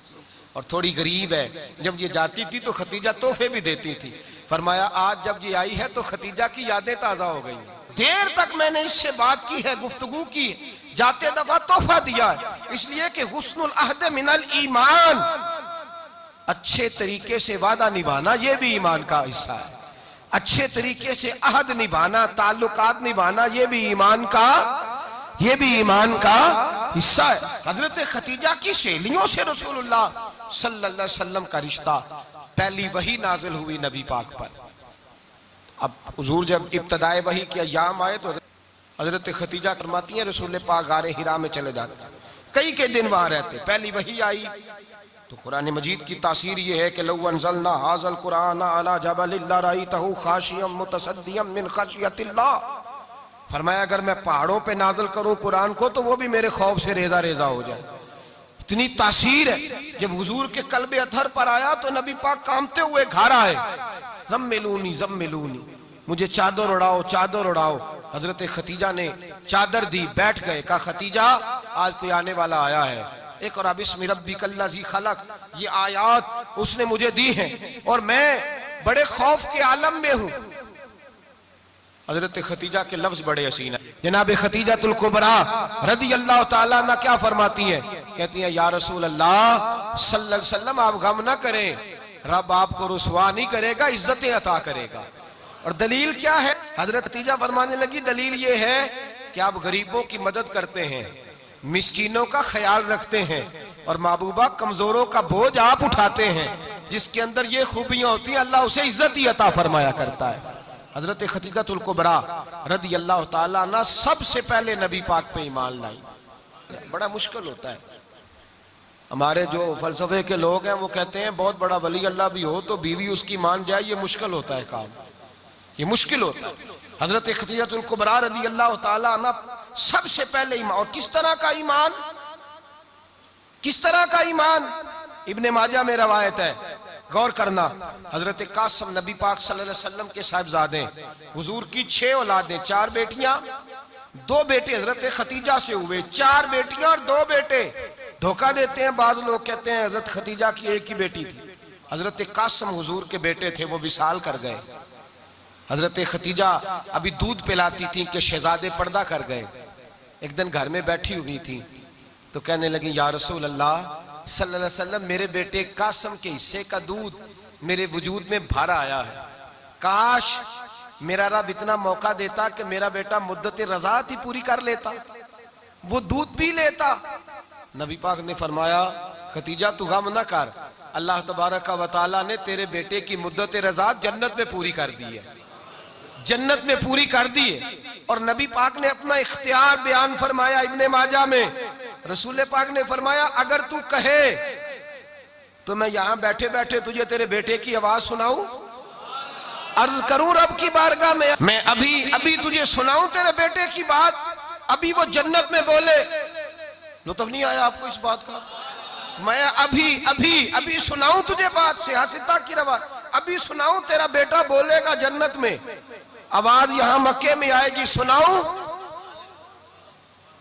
और थोड़ी गरीब है, जब ये जाती थी तो खतीजा तोहफे भी देती थी। फरमाया आज जब ये आई है तो खतीजा की यादें ताजा हो गई, देर तक मैंने इससे बात की है, गुफ्तगू की, जाते दफा तोहफा दिया है, इसलिए कि हुस्नुल अहद मिनल ईमान, अच्छे तरीके से वादा निभाना ये भी ईमान का हिस्सा है, अच्छे तरीके से अहद निभाना, ताल्लुकात निभाना ये भी ईमान का हिस्सा है। हजरत खतीजा की सहेलियों से रसूलुल्लाह सल्लल्लाहु अलैहि वसल्लम का रिश्ता, पहली वही नाजिल हुई नबी पाक पर। अब हुजूर जब इब्तदाए वही के अय्याम आए तो हजरत खतीजा फरमाती हैं रसूल पाक गारे हिरा में चले जाते, कई के दिन वहां रहते। पहली वही आई तो कुरान मजीद की तासीर ये है कि लौ अनज़लना हाज़ल कुरान अला जबलिन लरअयतहु खाशियम मुतसद्दियम मिन खशियतिल्लाह, फरमाया अगर मैं पहाड़ों पे नाज़िल करूं कुरान को तो वो भी मेरे खौफ से रेजा रेजा हो जाए, इतनी तासीर है। जब हुजूर के कल्बे अथर पर आया तो नबी पाक कांपते हुए घर आए, ज़म्मिलूनी ज़म्मिलूनी, मुझे चादर उड़ाओ चादर उड़ाओ। हजरत खतीजा ने चादर दी, बैठ गए, कहा खतीजा आज कोई आने वाला आया है, एक और बिस्मि रब्बिकल्लज़ी खलक, ये आयात उसने मुझे दी हैं और मैं बड़े खौफ के आलम में हूं। हजरत खतीजा के लफ्ज बड़े हसीन है। जनाब खतीजातुल कुबरा रदी अल्लाह ताला अन्हा क्या फरमाती हैं, कहती हैं या रसूल अल्लाह सल्लल्लाहु अलैहि वसल्लम आप गम ना करें, रब आपको रुसवा नहीं करेगा, इज्जतें अता करेगा। और दलील क्या है, हजरत खतीजा फरमाने लगी दलील ये है कि आप गरीबों की मदद करते हैं, मिस्कीनों का ख्याल रखते हैं, और महबूबा कमजोरों का बोझ आप उठाते हैं, जिसके अंदर ये खूबियां होती हैं अल्लाह उसे इज्जत ही अता फरमाया करता है। हजरत खतीजातुल कुबरा रदी अल्लाह ताला अन्हा सबसे पहले नबी पाक पे ईमान लाई। बड़ा मुश्किल होता है, हमारे जो फलसफे के लोग हैं वो कहते हैं बहुत बड़ा वली अल्लाह भी हो तो बीवी उसकी मान जाए, ये मुश्किल होता है काम, ये मुश्किल होता है। हजरत खतीजातुल कुबरा रदी अल्लाह ताला अन्हा सबसे पहले ईमान, और किस तरह का ईमान, किस तरह का ईमान, इब्ने माजा में रवायत है, गौर करना। हजरत कासिम नबी पाक सल्लल्लाहु अलैहि वसल्लम के साहिबजादे, हुजूर की 6 औलादें, 4 बेटियां 2 बेटे हजरत खतीजा से हुए, 4 बेटियां और 2 बेटे। धोखा देते हैं बाज लोग, कहते हैं हजरत खतीजा की एक ही बेटी थी, हजरत कासिम हुजूर के बेटे थे, वो विसाल कर गए। हजरत खतीजा अभी दूध पिलाती थी कि शहजादे पर्दा कर गए। एक दिन घर में बैठी हुई थी तो कहने लगी या रसूल अल्लाह सल्लल्लाहु अलैहि वसल्लम मेरे बेटे कासिम के हिस्से का दूध मेरे वजूद में भर आया है, काश मेरा रब इतना मौका देता कि मेरा बेटा मुद्दत रज़ात ही पूरी कर लेता, वो दूध पी लेता। नबी पाक ने फरमाया खतीजा तू गम ना कर, अल्लाह तबारक व तआला ने तेरे बेटे की मुद्दत रज़ात जन्नत में पूरी कर दी है, जन्नत में पूरी कर दी है। और नबी पाक ने अपना इख्तियार बयान फरमाया इब्ने माजा में, रसूल पाक ने फरमाया अगर तू कहे तो मैं यहां बैठे बैठे तुझे तेरे बेटे की आवाज सुनाऊं, अर्ज करूं रब की बारगाह में, मैं अभी अभी तुझे सुनाऊं तेरे बेटे की बात, अभी वो जन्नत में बोले। लुत्फ नहीं आया आपको इस बात का? मैं अभी अभी अभी सुनाऊं तुझे बात, सियासता की रवाज, अभी सुनाऊं तेरा बेटा बोलेगा जन्नत में, आवाज यहां मक्के में आएगी, सुनाऊं?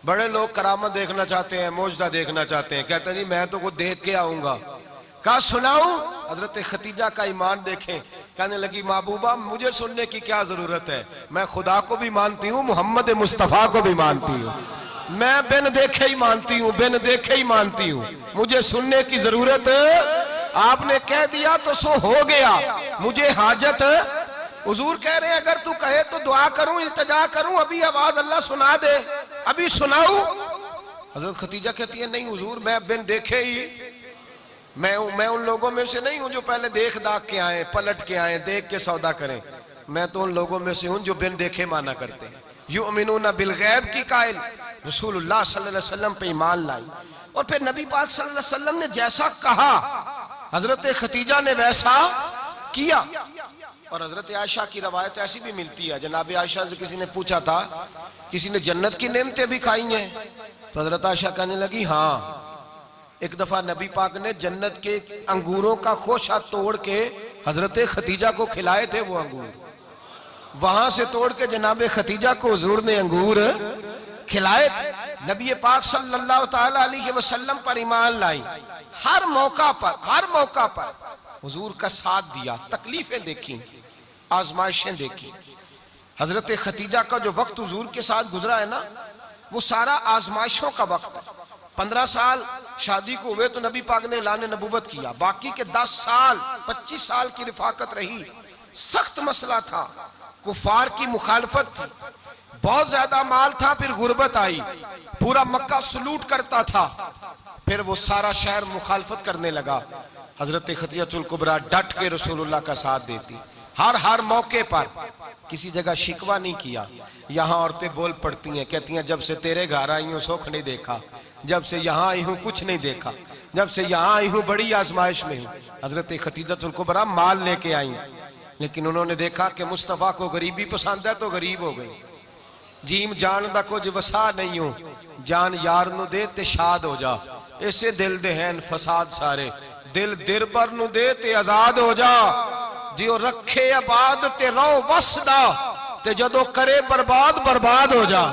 बड़े लोग करामत देखना चाहते हैं, मौजदा देखना चाहते हैं, कहते हैं जी मैं तो वो देख के आऊंगा। कहा सुनाऊं? हजरत खतीजा का ईमान देखें, कहने लगी महबूबा मुझे सुनने की क्या जरूरत है, मैं खुदा को भी मानती हूँ, मोहम्मद मुस्तफ़ा को भी मानती हूँ, मैं बिन देखे ही मानती हूँ, बिन देखे ही मानती हूँ, मुझे सुनने की जरूरत आपने कह दिया तो सो हो गया, मुझे हाजत। हुजूर कह रहे हैं अगर तू कहे तो दुआ करूं, इल्तिजा करूं, अभी आवाज अल्लाह सुना दे, अभी सुनाऊं? हजरत खतीजा कहती है नहीं हुजूर मैं बिन देखे ही, मैं उन लोगों में से नहीं हूं जो पहले देख दाख के आए, पलट के आए, देख के सौदा करें, मैं तो उन लोगों में से हूं जो बिन देखे माना करते हैं। युमिनूना बिल गैब की कायल रसूलुल्लाह सल्लल्लाहु अलैहि वसल्लम पे ईमान लाई। और फिर नबी पाक सल्लल्लाहु अलैहि वसल्लम ने जैसा कहा हजरत खतीजा ने वैसा किया। और हजरत आयशा की रवायत ऐसी भी मिलती है, जनाब आयशा से किसी ने पूछा था किसी ने जन्नत की नेमतें भी खाई हैं? तो हजरत आयशा कहने लगी हाँ, एक दफा नबी पाक ने जन्नत के अंगूरों का खोशा तोड़ के हजरत खतीजा को खिलाए थे, वो अंगूर वहां से तोड़ के जनाब खतीजा को हुजूर ने अंगूर खिलाए थे। नबी पाक सल्लल्लाहु ताला अलैहि वसल्लम पर ईमान लाई, हर मौका पर हुजूर का साथ दिया, तकलीफें देखी, आजमाइशें देखी। हजरत खतीजा का जो वक्त हुजूर के साथ गुजरा है ना, वो सारा आजमाइशों का वक्त है। 15 साल शादी को हुए तो नबी पाक ने ऐलान नबूवत किया, बाकी के 10 साल 25 साल की रिफाकत रही, सख्त मसला था, कुफार की मुखालफत थी, बहुत ज्यादा माल था, फिर गुर्बत आई, पूरा मक्का सलूट करता था, फिर वो सारा शहर मुखालफत करने लगा। हजरत खतीजतुल कुबरा डट के रसूलुल्लाह का साथ देती, हर मौके पर किसी जगह शिकवा नहीं किया। यहाँ औरतें बोल पड़ती हैं, कहती हैं जब से तेरे घर आई हूँ सुख नहीं देखा, जब से यहाँ आई हूँ कुछ नहीं देखा, जब से यहाँ आई हूँ बड़ी आजमाइश में हूँ। हजरत खतीजतुल कुबरा माल लेके आई, लेकिन उन्होंने देखा कि मुस्तफ़ा को गरीबी पसंद है तो गरीब हो गई। जीम जान दा कुछ वसा नहीं हो, जान यार नु दे ते शाद हो जा, इसे दिल दे हैं फसाद सारे, दिल दिरबर नु दे ते आजाद हो जा, जियो रखे आबाद ते रहो वसदा, ते जदों करे बर्बाद बर्बाद हो जा।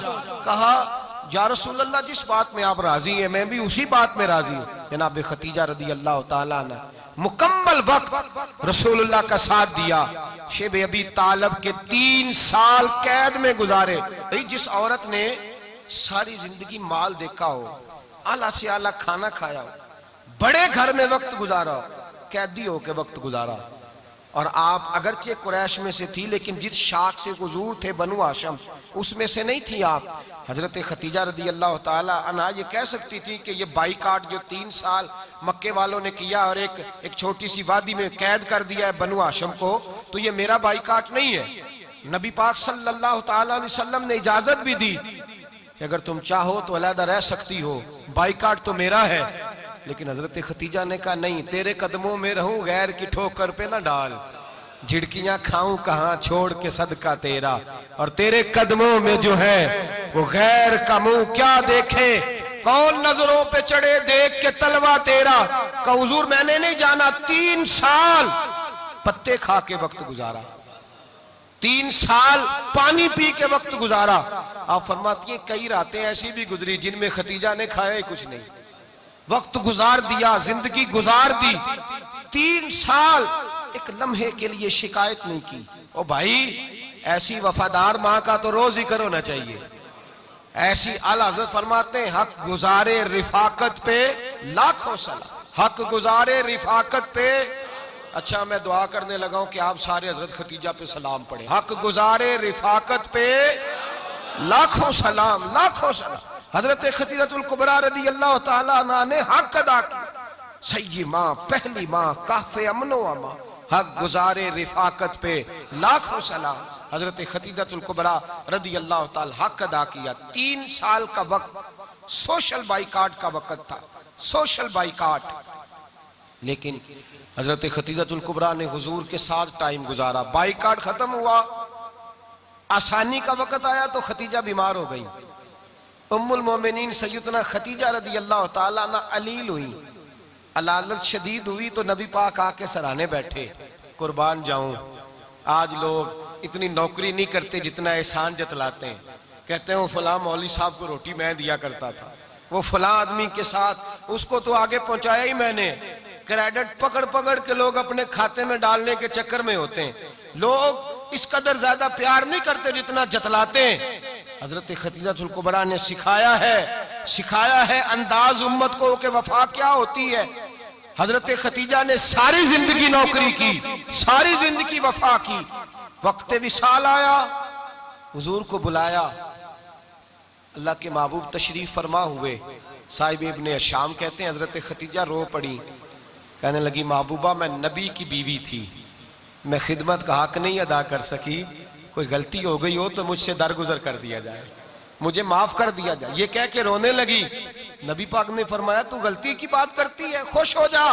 कहा या रसूल अल्लाह जिस बात में आप राजी हैं मैं भी उसी बात में राजी हूँ। जनाब खतीजा रदी अल्लाह ताला ने मुकम्मल वक्त रसूलुल्लाह का साथ दिया। शेब अबी तालब के 3 साल कैद में गुजारे। जिस औरत ने सारी जिंदगी माल देखा हो, आला से आला खाना खाया हो, बड़े घर में वक्त गुजारा हो, कैदी हो के वक्त गुजारा, और आप अगरचे कुरैश में से थी लेकिन जिस शाख से हुजूर थे बनु हाशम उसमें से नहीं थी आप। हजरत खतीजा रदी अल्लाह ताला अन्हा ये कह सकती थी कि ये बाईकाट जो 3 साल मक्के वालों ने किया और एक छोटी सी वादी में कैद कर दिया है बनु हाशम को, तो ये मेरा बाईकाट नहीं है। नबी पाक सल्लल्लाहु ताला अलैहि वसल्लम ने इजाजत भी दी कि अगर तुम चाहो तो अलहदा रह सकती हो, बाईकाट तो मेरा है। लेकिन हजरत खतीजा ने कहा नहीं, तेरे कदमों में रहूं गैर की ठोकर पे ना डाल, झिड़कियां खाऊं कहां छोड़ के सदका तेरा, और तेरे कदमों में जो है वो गैर का मुंह क्या देखे, कौन नजरों पे चढ़े देख के तलवा तेरा। का हुजूर मैंने नहीं जाना, 3 साल पत्ते खा के वक्त गुजारा, 3 साल पानी पी के वक्त गुजारा। आप फरमाती हैं कई रातें ऐसी भी गुजरी जिनमें खतीजा ने खाया ही कुछ नहीं, वक्त गुजार दिया, जिंदगी गुजार दी। 3 साल एक लम्हे के लिए शिकायत नहीं की। ओ भाई ऐसी वफादार माँ का तो रोज जिक्र होना चाहिए। ऐसी आला हज़रत फरमाते हैं हक गुजारे रिफाकत पे लाखों सलाम, हक गुजारे रिफाकत पे। अच्छा मैं दुआ करने लगा हूं कि आप सारे हजरत खतीजा पे सलाम पढ़े। हक गुजारे रिफाकत पे लाखों सलाम, लाखों सलाम। हजरत खतीजतुल कुबरा रदी अल्लाह ताला अन्हा ने हक अदा किया। सही माँ, पहली माँ, काफे अमनो अमा, हक गुजारे रिफाकत पे लाखों सलाम। हजरत खतीजतुल कुबरा रदी अल्लाह ताला हक अदा किया। 3 साल का वक्त सोशल बाइकाट का वक्त था, सोशल बाइकाट। लेकिन हजरत खतीजतुल कुबरा ने हुजूर के साथ टाइम गुजारा। बाइकाट खत्म हुआ, आसानी का वक्त आया तो खतीजा बीमार हो गई। उम्मुल मोमिनीन सैयदना खतीजा रदी अल्लाह ताला अन्हा अलील हुई, अलालत शदीद हुई तो नबी पाक आके सराहने बैठे। कुर्बान जाऊं, आज लोग इतनी नौकरी नहीं करते जितना एहसान जतलाते हैं। कहते हैं वो फलां मौलवी साहब को रोटी मैं दिया करता था, वो फलां आदमी के साथ, उसको तो आगे पहुंचाया ही मैंने। क्रेडिट पकड़ पकड़ के लोग अपने खाते में डालने के चक्कर में होते हैं। लोग इस कदर ज्यादा प्यार नहीं करते जितना जतलाते हैं। हजरत खतीजातुल कुबरा ने सिखाया है अंदाज उम्मत को कि वफा क्या होती है। हजरत खतीजा ने सारी जिंदगी नौकरी की, सारी जिंदगी वफा की। वक्त विसाल आया, हुजूर को बुलाया, अल्लाह के महबूब तशरीफ फरमा हुए। साहिब इब्ने शाम कहते हैं हजरत खतीजा रो पड़ी, कहने लगी महबूबा मैं नबी की बीवी थी, मैं खिदमत का हक नहीं अदा कर सकी, कोई गलती हो गई हो तो मुझसे दरगुजर कर दिया जाए, मुझे माफ कर दिया जाए। ये कह के रोने लगी। नबी पाक ने फरमाया तू गलती की बात करती है, खुश हो जा,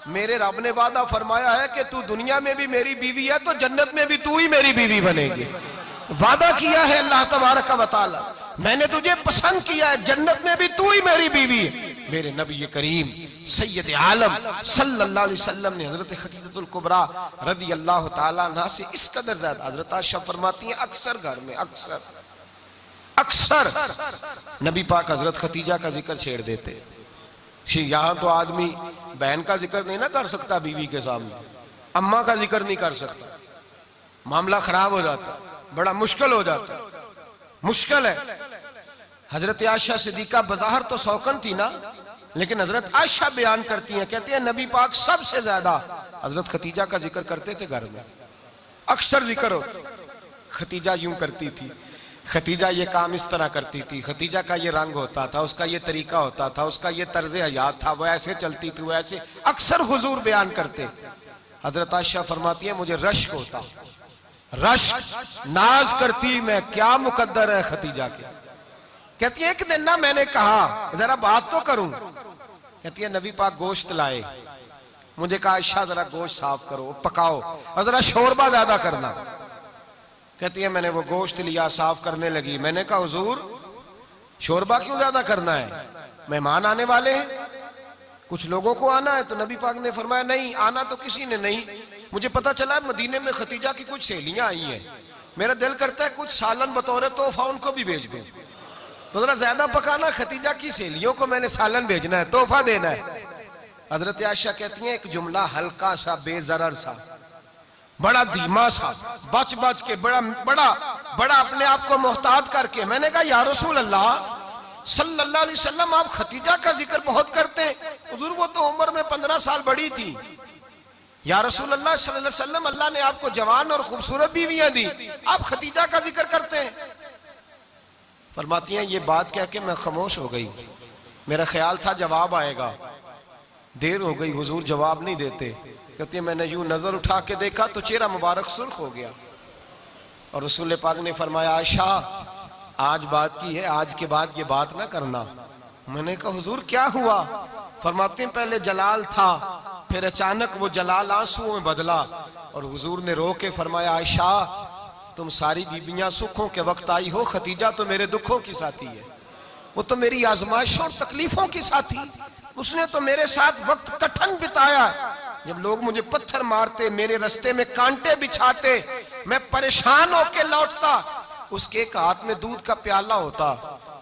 मेरे रब ने वादा फरमाया है कि तू दुनिया में भी मेरी बीवी है तो जन्नत में भी तू ही मेरी बीवी बनेगी। वादा किया है अल्लाह तबारक व तआला, मैंने तुझे पसंद किया है, जन्नत में भी तू ही मेरी बीवी है। मेरे नबी करीम सैयद आलम सल्लल्लाहु अलैहि वसल्लम ने हजरत खतीजातुल कुबरा रदी अल्लाह तआला अन्हा से इस कदर ज्यादा, हजरत आयशा फरमाती हैं अक्सर घर में अक्सर नबी पाक हजरत खतीजा का जिक्र छेड़ देते। यहाँ तो आदमी बहन का जिक्र नहीं ना कर सकता बीवी के सामने, अम्मा का जिक्र नहीं कर सकता, मामला खराब हो जाता, बड़ा मुश्किल हो जाता, मुश्किल है। हजरत आयशा सिद्दीका बज़ाहिर तो सौकन थी ना, लेकिन हजरत आयशा बयान करती हैं, कहती है नबी पाक सबसे ज्यादा हजरत खतीजा का जिक्र करते थे घर में, अक्सर जिक्र हो। खतीजा यूं करती थी, खतीजा ये काम इस तरह करती थी, खतीजा का ये रंग होता था, उसका ये तरीका होता था, उसका ये तर्ज हयात था, वो ऐसे चलती थी, वो ऐसे, अक्सर हुजूर बयान करते। हजरत आयशा फरमाती है मुझे रश्क होता, रश्क, नाज करती मैं, क्या मुकद्दर है खतीजा के। कहती है एक दिन ना मैंने कहा जरा बात तो करूं, कहती है नबी पाक गोश्त लाए, मुझे कहा आयशा जरा गोश्त साफ करो, पकाओ और जरा शोरबा ज्यादा करना। कहती है मैंने वो गोश्त लिया, साफ करने लगी, मैंने कहा हुजूर शोरबा क्यों ज्यादा करना है, मेहमान आने वाले हैं, कुछ लोगों को आना है। तो नबी पाक ने फरमाया नहीं, आना तो किसी ने नहीं, मुझे पता चला मदीने में खतीजा की कुछ सहेलियां आई हैं, मेरा दिल करता है कुछ सालन बतौर तोहफा उनको भी भेज दूं, तो जरा ज्यादा पकाना, खतीजा की सहेलियों को मैंने सालन भेजना है, तोहफा देना है। हजरत आयशा कहती हैं एक जुमला हल्का सा, बेजरर सा, बड़ा धीमा सा, बच बच के, बड़ा बड़ा बड़ा अपने आप को मोहतात करके, मैंने कहा या रसूल अल्लाह सल्लल्लाहु अलैहि वसल्लम आप खतीजा का जिक्र बहुत करते हैं, हुजूर वो तो उम्र में 15 साल बड़ी थी। या रसूल अल्लाह सल्लल्लाहु अलैहि वसल्लम अल्लाह ने आपको जवान और खूबसूरत बीवियां दी, आप खतीजा का जिक्र करते हैं। फरमाती हैं ये बात कह के मैं खामोश हो गई, मेरा ख्याल था जवाब आएगा, देर हो गई, हुजूर जवाब नहीं देते। कहती है मैंने यूं नजर उठा के देखा तो चेहरा मुबारक सुर्ख हो गया, और रसूल पाक ने फरमाया आयशा आज बात की है, आज के बाद ये बात ना करना। मैंने कहा हुजूर क्या हुआ? फरमाते हैं पहले जलाल था, फिर अचानक वो जलाल आंसुओं में बदला, और हुजूर ने रो के फरमाया आयशा तुम सारी बीबियां सुखों के वक्त आई हो, खतीजा तो मेरे दुखों की साथी है, वो तो मेरी आजमाइशों और तकलीफों की साथी, उसने तो मेरे साथ वक्त कठिन बिताया। जब लोग मुझे पत्थर मारते, मेरे रास्ते में कांटे बिछाते, मैं परेशान होके लौटता, उसके एक हाथ में दूध का प्याला होता,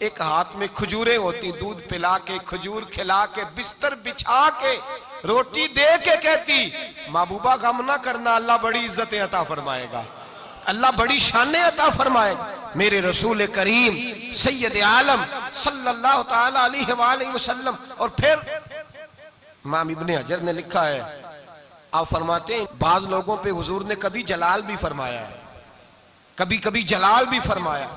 एक हाथ में खजूरें होती, दूध पिला के, खजूर खिला के, बिस्तर बिछा के, रोटी दे के कहती महबूबा गम ना करना, अल्लाह बड़ी इज्जतें अता फरमाएगा, अल्लाह बड़ी शानें अता फरमाएगा। मेरे रसूल करीम सैयद आलम सल्लल्लाहु ताला अलैहि वसल्लम। और फिर इमाम इब्ने हजर ने लिखा है, आप फरमाते हैं बाज लोगों पे हुजूर ने कभी जलाल भी फरमाया है, कभी कभी जलाल भी फरमाया,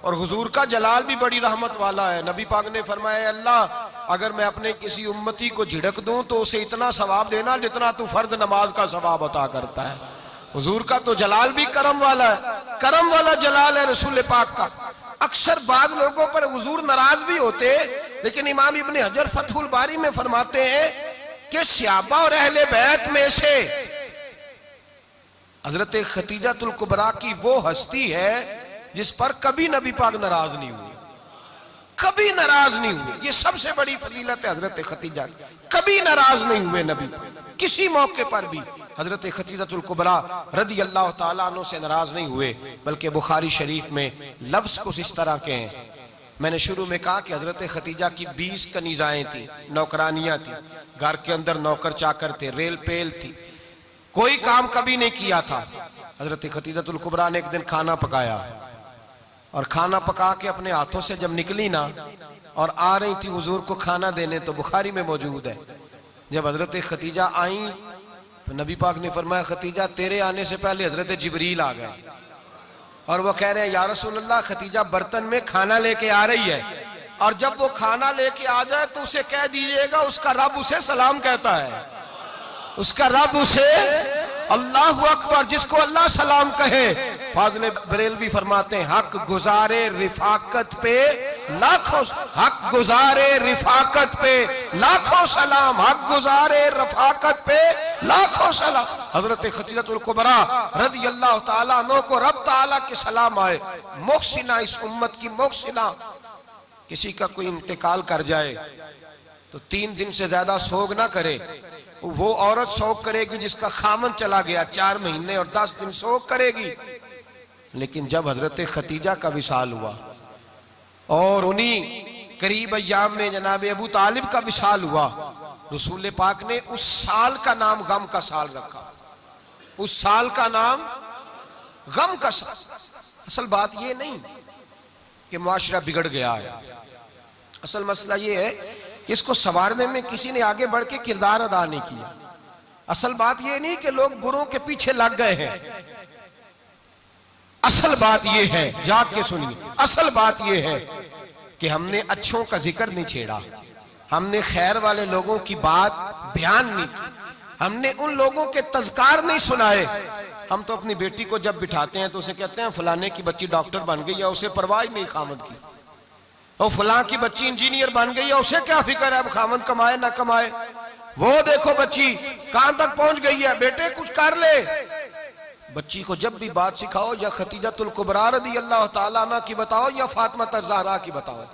और हुजूर का जलाल भी बड़ी रहमत वाला है। नबी पाक ने फरमाया अल्लाह अगर मैं अपने किसी उम्मती को झिड़क दूं तो उसे इतना सवाब देना जितना तू फर्द नमाज का सवाब अता करता है। हुजूर का तो जलाल भी करम वाला है, करम वाला जलाल है रसूल पाक का। अक्सर बाद लोगों पर हुजूर नाराज भी होते, लेकिन इमाम इब्ने हजर फतहुल बारी में फरमाते हैं कि सहाबा और अहले बैत में से हजरत खतीजातुल कुबरा की वो हस्ती है जिस पर कभी नबी पाक नाराज नहीं हुए, कभी नाराज नहीं हुए। ये सबसे बड़ी फजीलत है हजरत खतीजा, कभी नाराज नहीं हुए नबी किसी मौके पर भी। हजरत खतीजतुल कुबरा रदी अल्लाह ताला अन्हा से नाराज नहीं हुए, बल्कि बुखारी शरीफ में लफ्ज कुछ इस तरह के हैं। मैंने शुरू में कहा कि हजरत खतीजा की 20 कनीजाएं थी, नौकरानियां थी, घर के अंदर नौकर चाकर थे, रेल पेल थी, कोई काम कभी नहीं किया था। हजरत खतीजतुल कुबरा ने एक दिन खाना पकाया और खाना पका के अपने हाथों से जब निकली ना और आ रही थी हुजूर को खाना देने, तो बुखारी में मौजूद है, जब हजरत खतीजा आई तो नबी पाक ने फरमाया खतीजा तेरे आने से पहले हजरत जिब्रील आ गए और वो कह रहे हैं या रसूल अल्लाह खतीजा बर्तन में खाना लेके आ रही है और जब वो खाना लेके आ जाए तो उसे कह दीजिएगा उसका रब उसे सलाम कहता है, उसका रब उसे अल्लाहु अकबर, जिसको अल्लाह सलाम कहे। फाज़िल बरेलवी फरमाते हैं हक गुजारे रिफाकत पे लाखों, हक गुजारे रिफाकत पे लाखों सलाम, हक गुजारे रफाकत पे लाखों सलाम। हजरत खतीजतुल कुबरा रदी अल्लाह ताला अन्हा को रब ताला के सलाम आए। मोहसिना, इस उम्मत की मोहसिना। किसी का कोई इंतकाल कर जाए तो 3 दिन से ज्यादा सोग ना करे। वो औरत सोग करेगी जिसका खामन चला गया, 4 महीने और 10 दिन सोग करेगी। लेकिन जब हजरत खतीजा का विसाल हुआ और उन्हीं करीब अय्याम में जनाब अबू तालिब का विसाल हुआ, रसूल पाक ने उस साल का नाम गम का साल रखा। उस साल का नाम गम का साल। असल बात यह नहीं कि मुआशरा बिगड़ गया है, असल मसला यह है कि इसको संवारने में किसी ने आगे बढ़ के किरदार अदा नहीं किया। असल बात यह नहीं कि लोग बुरों के पीछे लग गए हैं, असल बात यह है, जाग के सुनिए, असल बात यह है कि हमने अच्छों का जिक्र नहीं छेड़ा, हमने खैर वाले लोगों की बात बयान नहीं की, हमने उन लोगों के तज़कार नहीं सुनाए। हम तो अपनी बेटी को जब बिठाते हैं तो उसे कहते हैं फलाने की बच्ची डॉक्टर बन गई है, उसे परवाह नहीं खामद की, और फलां की बच्ची इंजीनियर बन गई है, उसे क्या फिक्र है खामद कमाए ना कमाए। वो देखो बच्ची कहां तक पहुंच गई है, बेटे कुछ कर ले। बच्ची को जब भी बात सिखाओ या खतीजतुल कुबरा रदी अल्लाह ताला अन्हा की बताओ या फातिमा ज़हरा की बताओ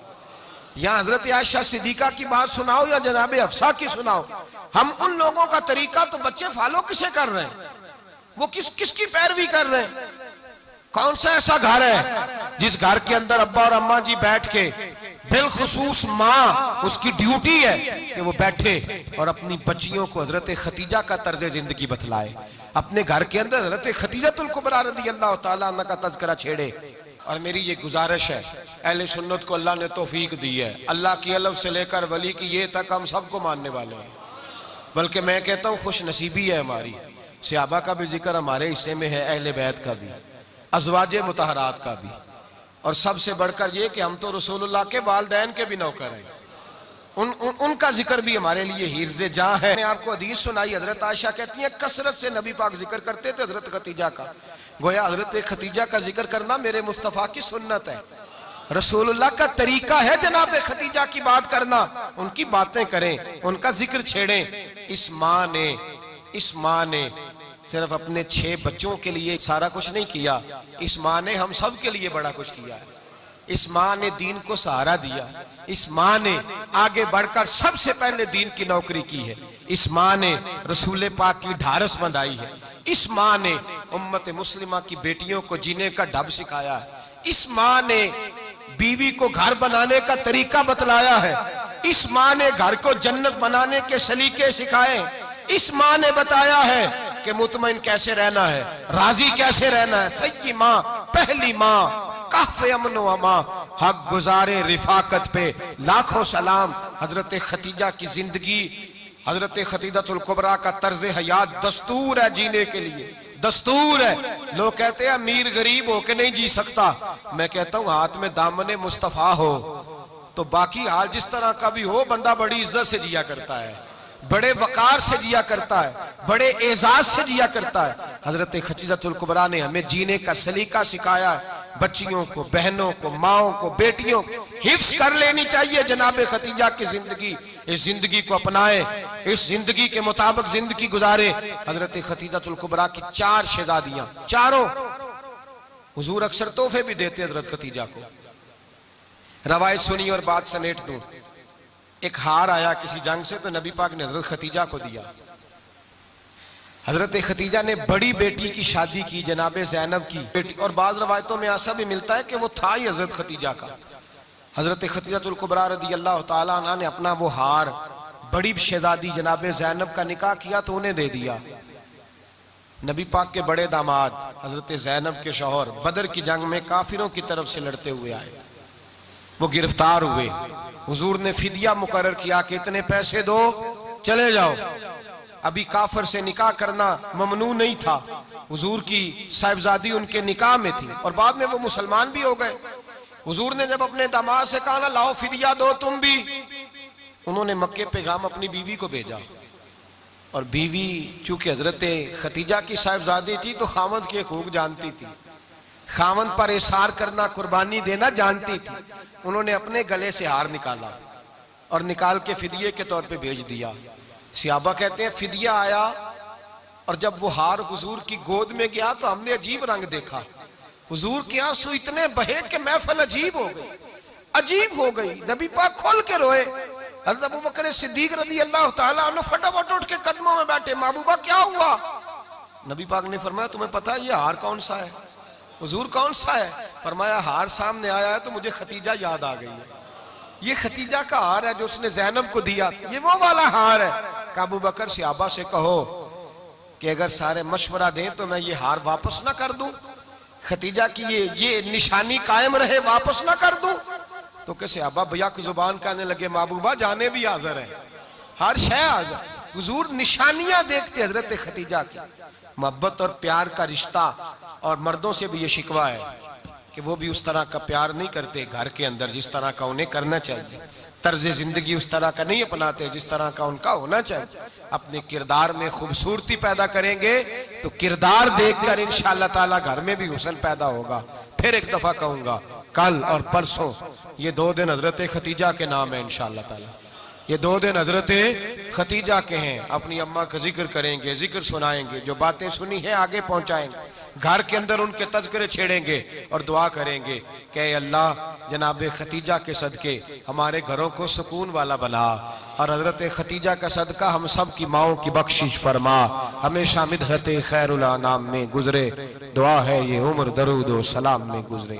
या हजरत आयशा सिद्दीका की बात सुनाओ या जनाब हफ्सा की सुनाओ। हम उन लोगों का तरीका तो बच्चे फॉलो किसे कर रहे हैं, वो किसकी पैरवी कर रहे हैं। कौन सा ऐसा घर है जिस घर के अंदर अब्बा और अम्मा जी बैठ के, बिलखुसूस माँ उसकी ड्यूटी है कि वो बैठे और अपनी बच्चियों को हजरत खतीजा का तर्ज जिंदगी बतलाए, अपने घर के अंदर हजरत खतीजतुल कुबरा रदी अल्लाह ताला अन्हा का तज़किरा छेड़े। और मेरी ये गुजारिश है, अहले सुन्नत को अल्लाह ने तौफीक दी है, अल्लाह की अलव से लेकर वली की ये तक हम सबको मानने वाले हैं। बल्कि मैं कहता हूँ खुश नसीबी है हमारी, सहाबा का भी जिक्र हमारे हिस्से में है, अहले बैत का भी, अज़वाजे मुतहरात का भी, और सबसे बढ़कर ये कि हम तो रसूलुल्लाह के वालिदैन के भी नौकर हैं, उनका जिक्र भी हमारे लिए हिर्ज़े जां है। मैंने आपको हदीस सुनाई, हजरत आयशा कहती हैं कसरत से नबी पाक जिक्र करते थे हजरत खतीजा का। गोया हजरत खतीजा का जिक्र करना मेरे मुस्तफ़ा की सुन्नत है, रसूलुल्लाह का तरीका है जनाब खतीजा की बात करना, उनकी बातें करें, उनका जिक्र छेड़ें। इस माँ ने सिर्फ अपने 6 बच्चों के लिए सारा कुछ नहीं किया, इस माँ ने हम सब के लिए बड़ा कुछ किया है। इस माँ ने दीन को सहारा दिया, इस माँ ने आगे बढ़कर सबसे पहले दीन की नौकरी की है, इस माँ ने रसूल पाक की ढारस बंधाई है, इस माँ ने उम्मत मुस्लिमा की बेटियों को जीने का ढब सिखाया है, इस माँ ने बीवी को घर बनाने का तरीका बतलाया है, इस माँ ने घर को जन्नत बनाने के सलीके सिखाए, इस माँ ने बताया है कि मुतमईन कैसे रहना है, राजी कैसे रहना है। सच्ची माँ, पहली माँ, काफ़े अमन व अमा, हक गुजारे रिफाकत पे लाखों सलाम। हजरत खतीजा की जिंदगी, हजरत खतीजतुल कुबरा का तर्ज हयात दस्तूर है जीने के लिए, दस्तूर है। लोग कहते हैं अमीर गरीब होके नहीं जी सकता, मैं कहता हूँ हाथ में दामने मुस्तफा हो तो बाकी हाल जिस तरह का भी हो, बंदा बड़ी इज्जत से जिया करता है, बड़े वकार से जिया करता है, बड़े एजाज से जिया करता है। हजरत खतीजतुल कुबरा ने हमें जीने का सलीका सिखाया है। बच्चियों को, बहनों को, माओं को, बेटियों को हिफ्स कर लेनी चाहिए जनाब खतीजा की जिंदगी। इस जिंदगी को अपनाए, इस जिंदगी के मुताबिक जिंदगी गुजारे। हजरत खतीजतुल कुबरा की 4 शहजादियां, चारों हुजूर अक्सर तोहफे भी देते हजरत खतीजा को। रवायत सुनी और बात समेट दूं। एक हार आया किसी जंग से, तो नबी पाक ने हजरत खतीजा को दिया। हजरत खतीजा ने बड़ी बेटी की शादी की, जनाब ज़ैनब की बेटी, और बाज़ रवायतों में ऐसा भी मिलता है कि वो था ही हजरत खतीजा का। हजरत खतीजातुल कुबरा रदी अल्लाह ताला अन्हा ने अपना वो हार बड़ी शहजादी जनाब ज़ैनब का निकाह किया तो उन्हें दे दिया। नबी पाक के बड़े दामाद हजरत ज़ैनब के शौहर बदर की जंग में काफिरों की तरफ से लड़ते हुए आए, वो गिरफ्तार हुए। हुजूर ने फिदिया मुकर्रर किया कि इतने पैसे दो, चले जाओ। अभी काफिर से निकाह करना ममनू नहीं था, हुजूर की साहिबजादी उनके निकाह में थी और बाद में वो मुसलमान भी हो गए। हुजूर ने जब अपने दामाद से कहा ना लाओ फिदिया दो तुम भी, उन्होंने मक्के पैगाम अपनी बीवी को भेजा, और बीवी चूंकि हजरत खतीजा की साहिबजादी थी तो खामद के हकूक जानती थी, खामद पर इसार करना, कुर्बानी देना जानती थी। उन्होंने अपने गले से हार निकाला और निकाल के फिदिये के तौर पे भेज दिया। सियाबा कहते हैं फिदिया आया और जब वो हार हुजूर की गोद में गया तो हमने अजीब रंग देखा। हुजूर के आंसू इतने बहे कि महफिल अजीब हो गई, अजीब हो गई। नबी पाक खोल के रोए। हज़रत अबू बकर सिद्दीक रज़ी अल्लाह ताला अन्हु फटाफट उठ के कदमों में बैठे, महबूबा क्या हुआ? नबी पाक ने फरमाया तुम्हें पता है ये हार कौन सा है? हुजूर कौन सा है? फरमाया हार सामने आया है तो मुझे खतीजा याद आ गई है, ये खतीजा का हार है जो उसने ज़ैनब को दिया, ये वो वाला हार है। अबू बकर सियाबा से कहो कि अगर सारे मशवरा दें तो मैं ये हार वापस ना कर दूं, खतीजा की ये निशानी कायम रहे, वापस ना कर दूं। तो कैसे अब्बा भैया की जुबान कहने लगे महबूबा जाने भी हाजिर है, हर शय हाजिर। हुजूर निशानियां देखते हजरत खतीजा की, मोहब्बत और प्यार का रिश्ता। और मर्दों से भी ये शिकवा है कि वो भी उस तरह का प्यार नहीं करते घर के अंदर जिस तरह का उन्हें करना चाहिए, तर्ज जिंदगी उस तरह का नहीं अपनाते जिस तरह का उनका होना चाहिए। अपने किरदार में खूबसूरती पैदा करेंगे तो किरदार देखकर इंशाअल्लाह ताला घर में भी हुस्न पैदा होगा। फिर एक दफा कहूंगा, कल और परसों ये 2 दिन हजरत खतीजा के नाम है इंशाअल्लाह ताला, ये 2 दिन हजरत खतीजा के हैं। अपनी अम्मा का जिक्र करेंगे, जिक्र सुनाएंगे, जो बातें सुनी है आगे पहुंचाएंगे, घर के अंदर उनके तज़किरे छेड़ेंगे और दुआ करेंगे कि अल्लाह जनाब खतीजा के सदके हमारे घरों को सुकून वाला बना, और हजरत खतीजा का सदका हम सब की माओं की बख्शिश फरमा, हमेशा मिदहत खैरुल अनाम में गुजरे। दुआ है ये उम्र दरूद व सलाम में गुजरे।